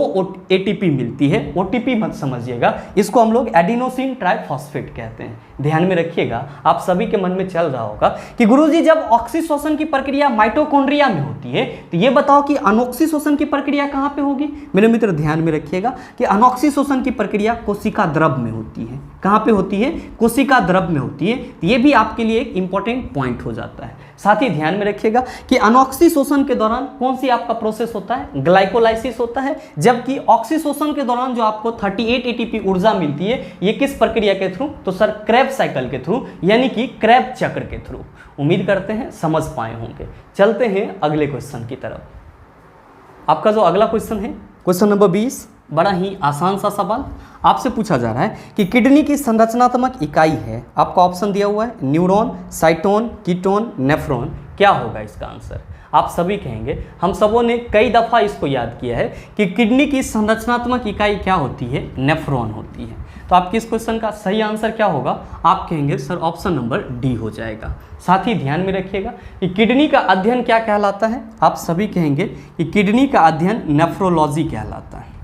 एटीपी मिलती है। ओटीपी मत समझिएगा, इसको हम लोग एडिनोसिन ट्राइफॉस्फेट कहते हैं। ध्यान में रखिएगा, आप सभी के मन में चल रहा होगा कि गुरुजी जब ऑक्सीशोषण की प्रक्रिया माइटोकॉन्ड्रिया में होती है तो ये बताओ कि अनऑक्सीशोषण की प्रक्रिया कहां पे होगी। मेरे मित्र ध्यान में रखिएगा कि अनऑक्सीशोषण की प्रक्रिया कोशिका द्रव में होती है। कहां पे होती है, कोशिका द्रव में होती है। ये भी आपके लिए एक इंपॉर्टेंट पॉइंट हो जाता है। साथ ही ध्यान में रखिएगा कि अनऑक्सीशोषण के दौरान कौन सी आपका प्रोसेस होता है, ग्लाइकोलाइसिस होता है। जबकि ऑक्सीशोषण के दौरान जो आपको 38 एटीपी ऊर्जा मिलती है ये किस प्रक्रिया के थ्रू, तो सर क्रेब्स साइकिल के थ्रू, यानी कि क्रेब चक्र के थ्रू। उम्मीद करते हैं समझ पाए होंगे। चलते हैं अगले क्वेश्चन की तरफ। आपका जो अगला क्वेश्चन है, क्वेश्चन नंबर 20, बड़ा ही आसान सा सवाल आपसे पूछा जा रहा है कि किडनी की संरचनात्मक इकाई है। आपका ऑप्शन दिया हुआ है न्यूरॉन, साइटोन, कीटोन, नेफ्रॉन। क्या होगा इसका आंसर, आप सभी कहेंगे, हम सबों ने कई दफ़ा इसको याद किया है कि किडनी की संरचनात्मक इकाई क्या होती है, नेफ्रॉन होती है। तो आपके इस क्वेश्चन का सही आंसर क्या होगा, आप कहेंगे सर ऑप्शन नंबर डी हो जाएगा। साथ ही ध्यान में रखिएगा कि किडनी का अध्ययन क्या कहलाता है, आप सभी कहेंगे कि किडनी का अध्ययन नेफ्रोलॉजी कहलाता है।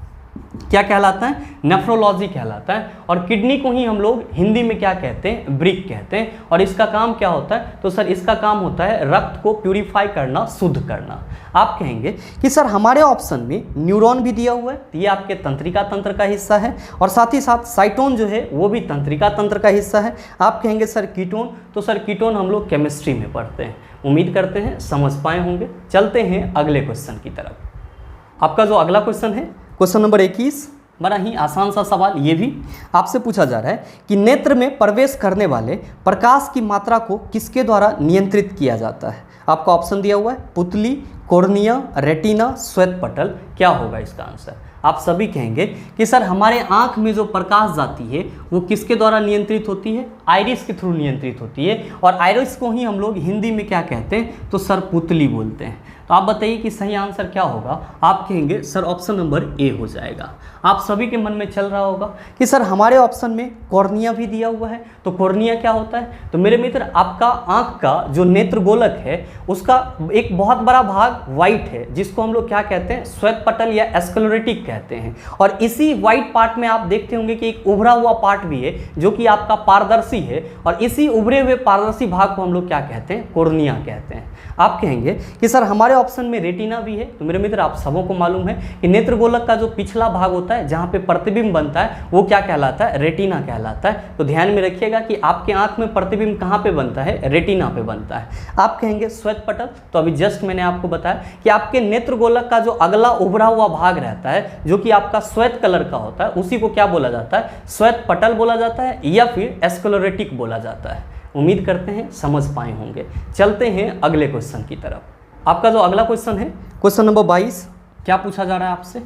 क्या कहलाता है, नेफ्रोलॉजी कहलाता है। और किडनी को ही हम लोग हिंदी में क्या कहते हैं, ब्रिक कहते हैं। और इसका काम क्या होता है, तो सर इसका काम होता है रक्त को प्यूरिफाई करना, शुद्ध करना। आप कहेंगे कि सर हमारे ऑप्शन में न्यूरॉन भी दिया हुआ है, तो ये आपके तंत्रिका तंत्र का हिस्सा है। और साथ ही साथ साइटोन जो है वो भी तंत्रिका तंत्र का हिस्सा है। आप कहेंगे सर कीटोन, तो सर कीटोन हम लोग केमिस्ट्री में पढ़ते हैं। उम्मीद करते हैं समझ पाए होंगे। चलते हैं अगले क्वेश्चन की तरफ। आपका जो अगला क्वेश्चन है, क्वेश्चन नंबर 21, बड़ा ही आसान सा सवाल। ये भी आपसे पूछा जा रहा है कि नेत्र में प्रवेश करने वाले प्रकाश की मात्रा को किसके द्वारा नियंत्रित किया जाता है। आपका ऑप्शन दिया हुआ है पुतली, कॉर्निया, रेटिना, श्वेत पटल। क्या होगा इसका आंसर, आप सभी कहेंगे कि सर हमारे आंख में जो प्रकाश जाती है वो किसके द्वारा नियंत्रित होती है, आइरिस के थ्रू नियंत्रित होती है। और आइरिस को ही हम लोग हिंदी में क्या कहते हैं, तो सर पुतली बोलते हैं। तो आप बताइए कि सही आंसर क्या होगा, आप कहेंगे सर ऑप्शन नंबर ए हो जाएगा। आप सभी के मन में चल रहा होगा कि सर हमारे ऑप्शन में कॉर्निया भी दिया हुआ है, तो कॉर्निया क्या होता है, तो मेरे मित्र आपका आंख का जो नेत्र गोलक है उसका एक बहुत बड़ा भाग व्हाइट है, जिसको हम लोग क्या कहते हैं, श्वेत पटल या स्क्लेरोटिक कहते हैं। और इसी व्हाइट पार्ट में आप देखते होंगे कि एक उभरा हुआ पार्ट भी है जो कि आपका पारदर्शी है। और इसी उभरे हुए पारदर्शी भाग को हम लोग क्या कहते हैं, कॉर्निया कहते हैं। आप कहेंगे कि सर हमारे ऑप्शन में रेटिना भी है, तो मेरे मित्र आप सबों को मालूम है कि नेत्रगोलक का जो पिछला भाग होता है जहां पे प्रतिबिंब बनता है वो क्या कहलाता है, रेटिना कहलाता है। तो ध्यान में रखिएगा कि आपके आंख में प्रतिबिंब कहां पे बनता है, रेटिना पे बनता है। आप कहेंगे श्वेत पटल, तो अभी जस्ट मैंने आपको बताया कि आपके नेत्रगोलक का जो अगला उभरा हुआ भाग रहता है जो कि आपका श्वेत कलर का होता है उसी को क्या बोला जाता है, श्वेत पटल बोला जाता है या फिर स्क्लेरोटिक बोला जाता है। उम्मीद करते हैं समझ पाए होंगे। चलते हैं अगले क्वेश्चन की तरफ। आपका जो अगला क्वेश्चन है, क्वेश्चन नंबर 22, क्या पूछा जा रहा है आपसे,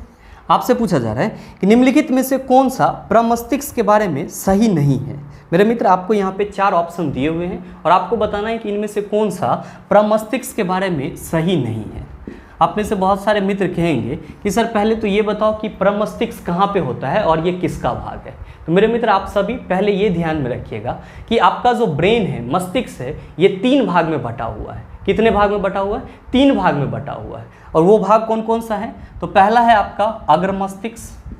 आपसे पूछा जा रहा है कि निम्नलिखित में से कौन सा प्रमस्तिष्क के बारे में सही नहीं है। मेरे मित्र आपको यहाँ पे 4 ऑप्शन दिए हुए हैं और आपको बताना है कि इनमें से कौन सा प्रमस्तिष्क के बारे में सही नहीं है। आप में से बहुत सारे मित्र कहेंगे कि सर पहले तो ये बताओ कि प्रमस्तिष्क कहाँ पे होता है और ये किसका भाग है। तो मेरे मित्र आप सभी पहले ये ध्यान में रखिएगा कि आपका जो ब्रेन है, मस्तिष्क है, ये 3 भाग में बटा हुआ है। कितने भाग में बटा हुआ है, 3 भाग में बटा हुआ है। और वो भाग कौन कौन सा है, तो पहला है आपका अग्र मस्तिष्क,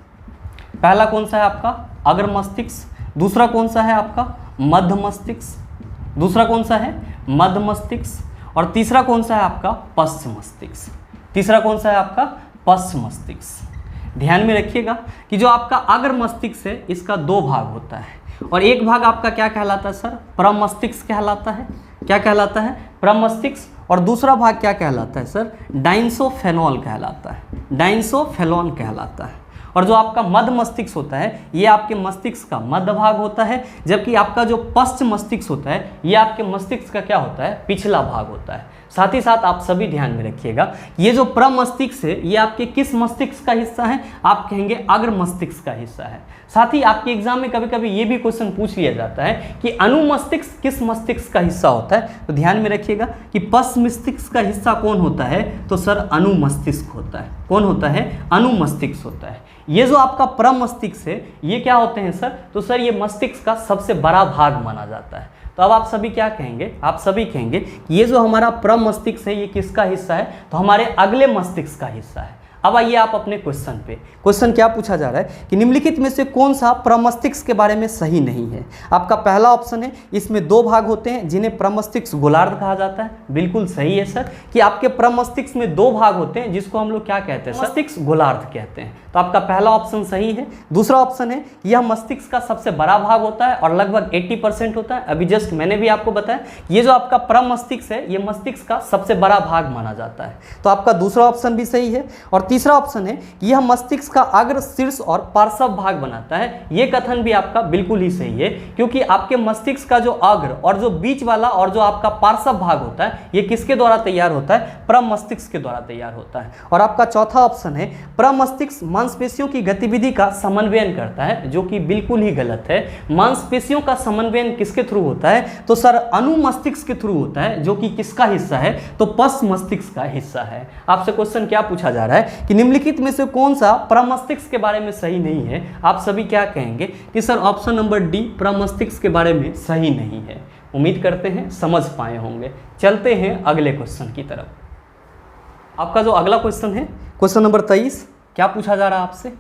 पहला कौन सा है आपका अग्र मस्तिष्क, दूसरा कौन सा है आपका मध्य मस्तिष्क, दूसरा कौन सा है मध्य मस्तिष्क, और तीसरा कौन सा है आपका पश्च मस्तिष्क। तीसरा कौन सा है आपका पश्च मस्तिष्क। ध्यान में रखिएगा कि जो आपका अग्र मस्तिष्क है इसका दो भाग होता है और एक भाग आपका क्या कहलाता है सर, प्रमस्तिष्क कहलाता है। क्या कहलाता है, प्रमस्तिष्क। और दूसरा भाग क्या कहलाता है सर, डाइंसोफेनॉल कहलाता है, डाइंसोफेलॉन कहलाता है। और जो आपका मध्य मस्तिष्क होता है ये आपके मस्तिष्क का मध्य भाग होता है, जबकि आपका जो पश्च मस्तिष्क होता है ये आपके मस्तिष्क का क्या होता है, पिछला भाग होता है। साथ ही साथ आप सभी ध्यान में रखिएगा ये जो प्रमस्तिष्क है ये आपके किस मस्तिष्क का हिस्सा है, आप कहेंगे अग्र मस्तिष्क का हिस्सा है। साथ ही आपके एग्जाम में कभी कभी ये भी क्वेश्चन पूछ लिया जाता है कि अनुमस्तिष्क किस मस्तिष्क का हिस्सा होता है, तो ध्यान में रखिएगा कि पश्च मस्तिष्क का हिस्सा कौन होता है, तो सर अनुमस्तिष्क होता है। कौन होता है, अनुमस्तिष्क होता है। ये जो आपका प्रमस्तिष्क है ये क्या होते हैं सर, तो सर ये मस्तिष्क का सबसे बड़ा भाग माना जाता है। तो अब आप सभी क्या कहेंगे, आप सभी कहेंगे कि ये जो हमारा प्रमस्तिष्क है ये किसका हिस्सा है, तो हमारे अगले मस्तिष्क का हिस्सा है। अब आइए आप अपने क्वेश्चन पे, क्वेश्चन क्या पूछा जा रहा है कि निम्नलिखित में से कौन सा प्रमस्तिष्क के बारे में सही नहीं है। आपका पहला ऑप्शन है इसमें दो भाग होते हैं जिन्हें प्रमस्तिष्क गोलार्ध कहा जाता है। बिल्कुल सही है सर कि आपके प्रमस्तिष्क में दो भाग होते हैं जिसको हम लोग क्या कहते हैं, मस्तिष्क गोलार्ध कहते हैं। तो आपका पहला ऑप्शन सही है। दूसरा ऑप्शन है यह मस्तिष्क का सबसे बड़ा भाग होता है और लगभग 80% होता है। अभी जस्ट मैंने भी आपको बताया ये जो आपका प्रमस्तिष्क है ये मस्तिष्क का सबसे बड़ा भाग माना जाता है। तो आपका दूसरा ऑप्शन भी सही है। और तीसरा ऑप्शन है यह मस्तिष्क का अग्र, शीर्ष और पार्श्व भाग बनाता है। यह कथन भी आपका बिल्कुल ही सही है क्योंकि आपके मस्तिष्क का जो अग्र और जो बीच वाला और जो आपका पार्श्व भाग होता है ये किसके द्वारा तैयार होता है, प्रमस्तिष्क के द्वारा तैयार होता है। और आपका चौथा ऑप्शन है प्रमस्तिष्क मांसपेशियों की गतिविधि का समन्वयन करता है, जो कि बिल्कुल ही गलत है। मांसपेशियों का समन्वयन किसके थ्रू होता है, तो सर अनुमस्तिष्क के थ्रू होता है, जो कि किसका हिस्सा है, तो पश्च मस्तिष्क का हिस्सा है। आपसे क्वेश्चन क्या पूछा जा रहा है कि निम्नलिखित में से कौन सा प्रमस्तिष्क के बारे में सही नहीं है। आप सभी क्या कहेंगे कि सर ऑप्शन नंबर डी प्रमस्तिष्क के बारे में सही नहीं है। उम्मीद करते हैं समझ पाए होंगे। चलते हैं अगले क्वेश्चन की तरफ। आपका जो अगला क्वेश्चन है क्वेश्चन नंबर 23, क्या पूछा जा रहा है आपसे,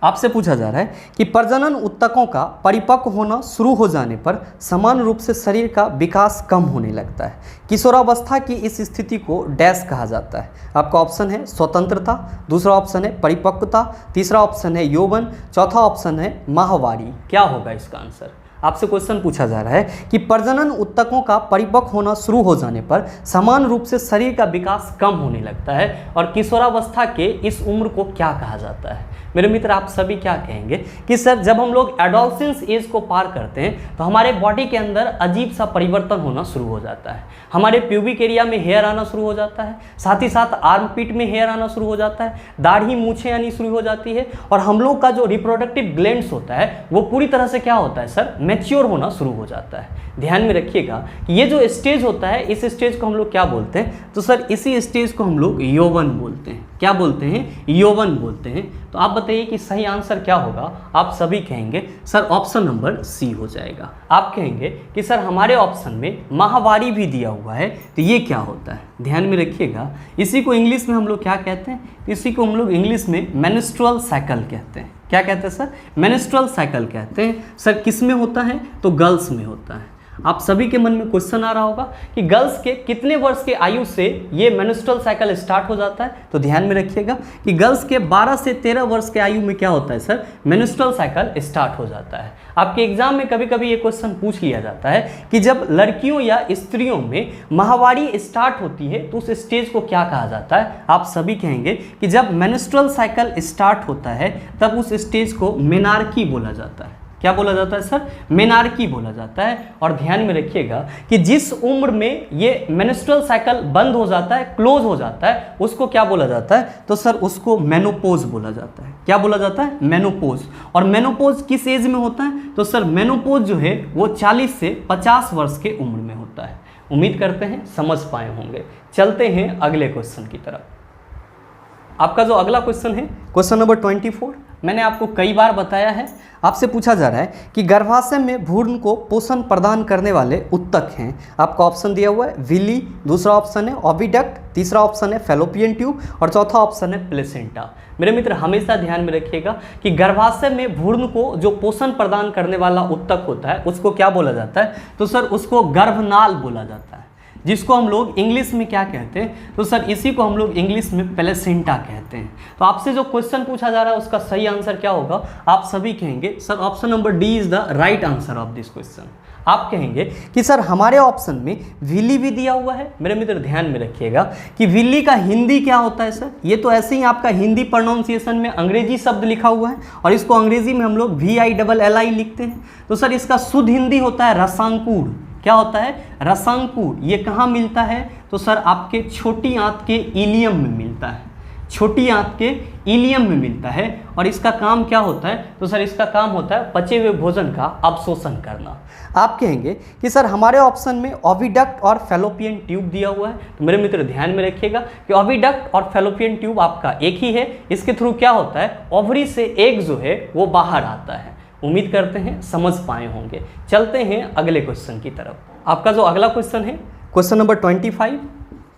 आपसे पूछा जा रहा है कि प्रजनन ऊतकों का परिपक्व होना शुरू हो जाने पर समान रूप से शरीर का विकास कम होने लगता है। किशोरावस्था की इस स्थिति को डैश कहा जाता है। आपका ऑप्शन है स्वतंत्रता, दूसरा ऑप्शन है परिपक्वता, तीसरा ऑप्शन है यौवन, चौथा ऑप्शन है माहवारी। क्या होगा इसका आंसर। आपसे क्वेश्चन पूछा जा रहा है कि प्रजनन ऊतकों का परिपक्व होना शुरू हो जाने पर समान रूप से शरीर का विकास कम होने लगता है और किशोरावस्था के इस उम्र को क्या कहा जाता है। मेरे मित्र आप सभी क्या कहेंगे कि सर जब हम लोग एडोलसेंस एज को पार करते हैं तो हमारे बॉडी के अंदर अजीब सा परिवर्तन होना शुरू हो जाता है। हमारे प्यूबिक एरिया में हेयर आना शुरू हो जाता है, साथ ही साथ आर्मपिट में हेयर आना शुरू हो जाता है, दाढ़ी मूछें आनी शुरू हो जाती है और हम लोग का जो रिप्रोडक्टिव ग्लैंड्स होता है वो पूरी तरह से क्या होता है सर, मैच्योर होना शुरू हो जाता है। ध्यान में रखिएगा कि ये जो स्टेज होता है इस स्टेज को हम लोग क्या बोलते हैं, तो सर इसी स्टेज को हम लोग यौवन बोलते हैं। क्या बोलते हैं, यौवन बोलते हैं। तो आप बताइए कि सही आंसर क्या होगा। आप सभी कहेंगे सर ऑप्शन नंबर सी हो जाएगा। आप कहेंगे कि सर हमारे ऑप्शन में माहवारी भी दिया हुआ है, तो ये क्या होता है। ध्यान में रखिएगा इसी को इंग्लिश में हम लोग क्या कहते हैं, इसी को हम लोग इंग्लिश में मेंस्ट्रुअल साइकिल कहते हैं। क्या कहते हैं सर, मेंस्ट्रुअल साइकिल कहते हैं। सर किस में होता है, तो गर्ल्स में होता है। आप सभी के मन में क्वेश्चन आ रहा होगा कि गर्ल्स के कितने वर्ष के आयु से ये मेंस्ट्रुअल साइकिल स्टार्ट हो जाता है। तो ध्यान में रखिएगा कि गर्ल्स के 12 से 13 वर्ष के आयु में क्या होता है सर, मेंस्ट्रुअल साइकिल स्टार्ट हो जाता है। आपके एग्जाम में कभी कभी ये क्वेश्चन पूछ लिया जाता है कि जब लड़कियों या स्त्रियों में माहवारी स्टार्ट होती है तो उस स्टेज को क्या कहा जाता है। आप सभी कहेंगे कि जब मेंस्ट्रुअल साइकिल स्टार्ट होता है तब उस स्टेज को मेनार्की बोला जाता है। क्या बोला जाता है सर, मेनार्की बोला जाता है। और ध्यान में रखिएगा कि जिस उम्र में ये मेंस्ट्रुअल साइकिल बंद हो जाता है, क्लोज हो जाता है, उसको क्या बोला जाता है, तो सर उसको मेनोपोज बोला जाता है। क्या बोला जाता है, मेनोपोज। और मेनोपोज किस एज में होता है, तो सर मेनोपोज जो है वो 40 से 50 वर्ष के उम्र में होता है। उम्मीद करते हैं समझ पाए होंगे। चलते हैं अगले क्वेश्चन की तरफ। आपका जो अगला क्वेश्चन है क्वेश्चन नंबर 24, मैंने आपको कई बार बताया है। आपसे पूछा जा रहा है कि गर्भाशय में भ्रूण को पोषण प्रदान करने वाले ऊतक हैं। आपका ऑप्शन दिया हुआ है विली, दूसरा ऑप्शन है ओविडक्ट, तीसरा ऑप्शन है फैलोपियन ट्यूब और चौथा ऑप्शन है प्लेसेंटा। मेरे मित्र हमेशा ध्यान में रखिएगा कि गर्भाशय में भ्रूण को जो पोषण प्रदान करने वाला ऊतक होता है उसको क्या बोला जाता है, तो सर उसको गर्भनाल बोला जाता है। जिसको हम लोग इंग्लिश में क्या कहते हैं, तो सर इसी को हम लोग इंग्लिश में प्लेसेंटा कहते हैं। तो आपसे जो क्वेश्चन पूछा जा रहा है उसका सही आंसर क्या होगा, आप सभी कहेंगे sir option number D is the right answer of this question. आप कहेंगे कि सर हमारे ऑप्शन में विली भी दिया हुआ है। मेरे मित्र ध्यान में रखिएगा कि विली का हिंदी क्या होता है सर, ये तो ऐसे ही आपका हिंदी प्रोनाउंसिएशन में अंग्रेजी शब्द लिखा हुआ है और इसको अंग्रेजी में हम लोग VILLI लिखते हैं। तो सर इसका शुद्ध हिंदी होता है रसांकुर। क्या होता है, रसांकुर। ये कहाँ मिलता है, तो सर आपके छोटी आंत के इलियम में मिलता है, छोटी आंत के इलियम में मिलता है। और इसका काम क्या होता है, तो सर इसका काम होता है पचे हुए भोजन का अवशोषण करना। आप कहेंगे कि सर हमारे ऑप्शन में ओविडक्ट और फैलोपियन ट्यूब दिया हुआ है। तो मेरे मित्र ध्यान में रखिएगा कि ओविडक्ट और फैलोपियन ट्यूब आपका एक ही है। इसके थ्रू क्या होता है, ओवरी से एग जो है वो बाहर आता है। उम्मीद करते हैं समझ पाए होंगे। चलते हैं अगले क्वेश्चन की तरफ। आपका जो अगला क्वेश्चन है क्वेश्चन नंबर 25,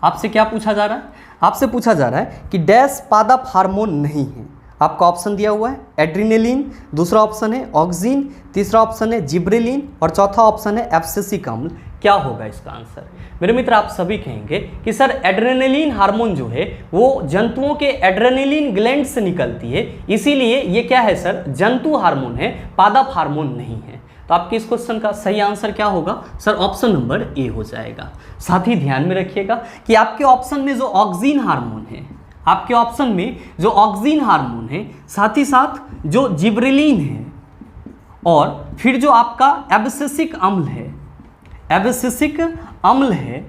आपसे क्या पूछा जा रहा है, आपसे पूछा जा रहा है कि डैश पादप हार्मोन नहीं है। आपका ऑप्शन दिया हुआ है एड्रिनेलिन, दूसरा ऑप्शन है ऑक्सिन, तीसरा ऑप्शन है जिब्रेलिन और चौथा ऑप्शन है एब्सिसिक अम्ल। क्या होगा इसका आंसर। मेरे मित्र आप सभी कहेंगे कि सर एड्रेनलिन हार्मोन जो है वो जंतुओं के एड्रेनलिन ग्लैंड से निकलती है, इसीलिए ये क्या है सर, जंतु हार्मोन है, पादप हार्मोन नहीं है। तो आपके इस क्वेश्चन का सही आंसर क्या होगा, सर ऑप्शन नंबर ए हो जाएगा। साथ ही ध्यान में रखिएगा कि आपके ऑप्शन में जो ऑक्सिन हार्मोन है, आपके ऑप्शन में जो ऑक्सिन हार्मोन है, साथ ही साथ जो जिब्रेलिन है और फिर जो आपका एब्सिसिक अम्ल है, एब्सिसिक अम्ल है,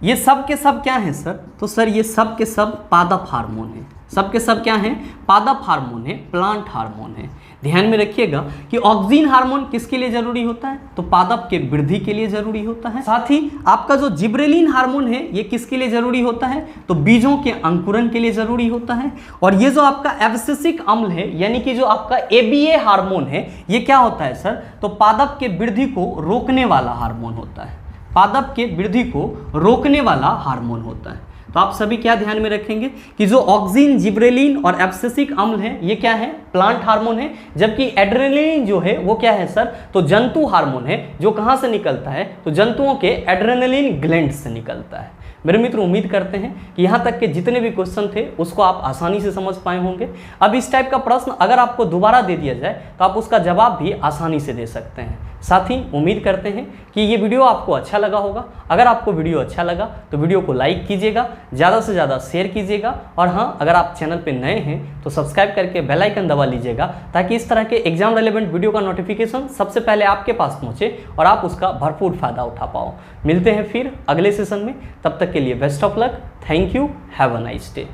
ये सब के सब क्या हैं सर, तो सर ये सब के सब पादप हार्मोन है। सब के सब क्या हैं, पादप हार्मोन है, प्लांट हार्मोन है। ध्यान में रखिएगा कि ऑक्सिन हार्मोन किसके लिए जरूरी होता है, तो पादप के वृद्धि के लिए जरूरी होता है। साथ ही आपका जो जिब्रेलिन हार्मोन है ये किसके लिए जरूरी होता है, तो बीजों के अंकुरन के लिए जरूरी होता है। और ये जो आपका एब्सिसिक अम्ल है यानी कि जो आपका ABA हार्मोन है, ये क्या होता है सर, तो पादप के वृद्धि को रोकने वाला हार्मोन होता है, पादप के वृद्धि को रोकने वाला हार्मोन होता है। तो आप सभी क्या ध्यान में रखेंगे कि जो ऑक्सिन, जिब्रेलिन और एब्सिसिक अम्ल है ये क्या है, प्लांट हार्मोन है, जबकि एड्रेनलिन जो है वो क्या है सर, तो जंतु हार्मोन है, जो कहाँ से निकलता है, तो जंतुओं के एड्रेनलिन ग्लैंड से निकलता है। मेरे मित्र उम्मीद करते हैं कि यहाँ तक के जितने भी क्वेश्चन थे उसको आप आसानी से समझ पाए होंगे। अब इस टाइप का प्रश्न अगर आपको दोबारा दे दिया जाए तो आप उसका जवाब भी आसानी से दे सकते हैं। साथ ही उम्मीद करते हैं कि ये वीडियो आपको अच्छा लगा होगा। अगर आपको वीडियो अच्छा लगा तो वीडियो को लाइक कीजिएगा, ज़्यादा से ज़्यादा शेयर कीजिएगा और हाँ, अगर आप चैनल पर नए हैं तो सब्सक्राइब करके बेल आइकन दबा लीजिएगा ताकि इस तरह के एग्जाम रिलेवेंट वीडियो का नोटिफिकेशन सबसे पहले आपके पास पहुँचे और आप उसका भरपूर फायदा उठा पाओ। मिलते हैं फिर अगले सेशन में, तब तक के लिए best of luck, thank you, have a nice day.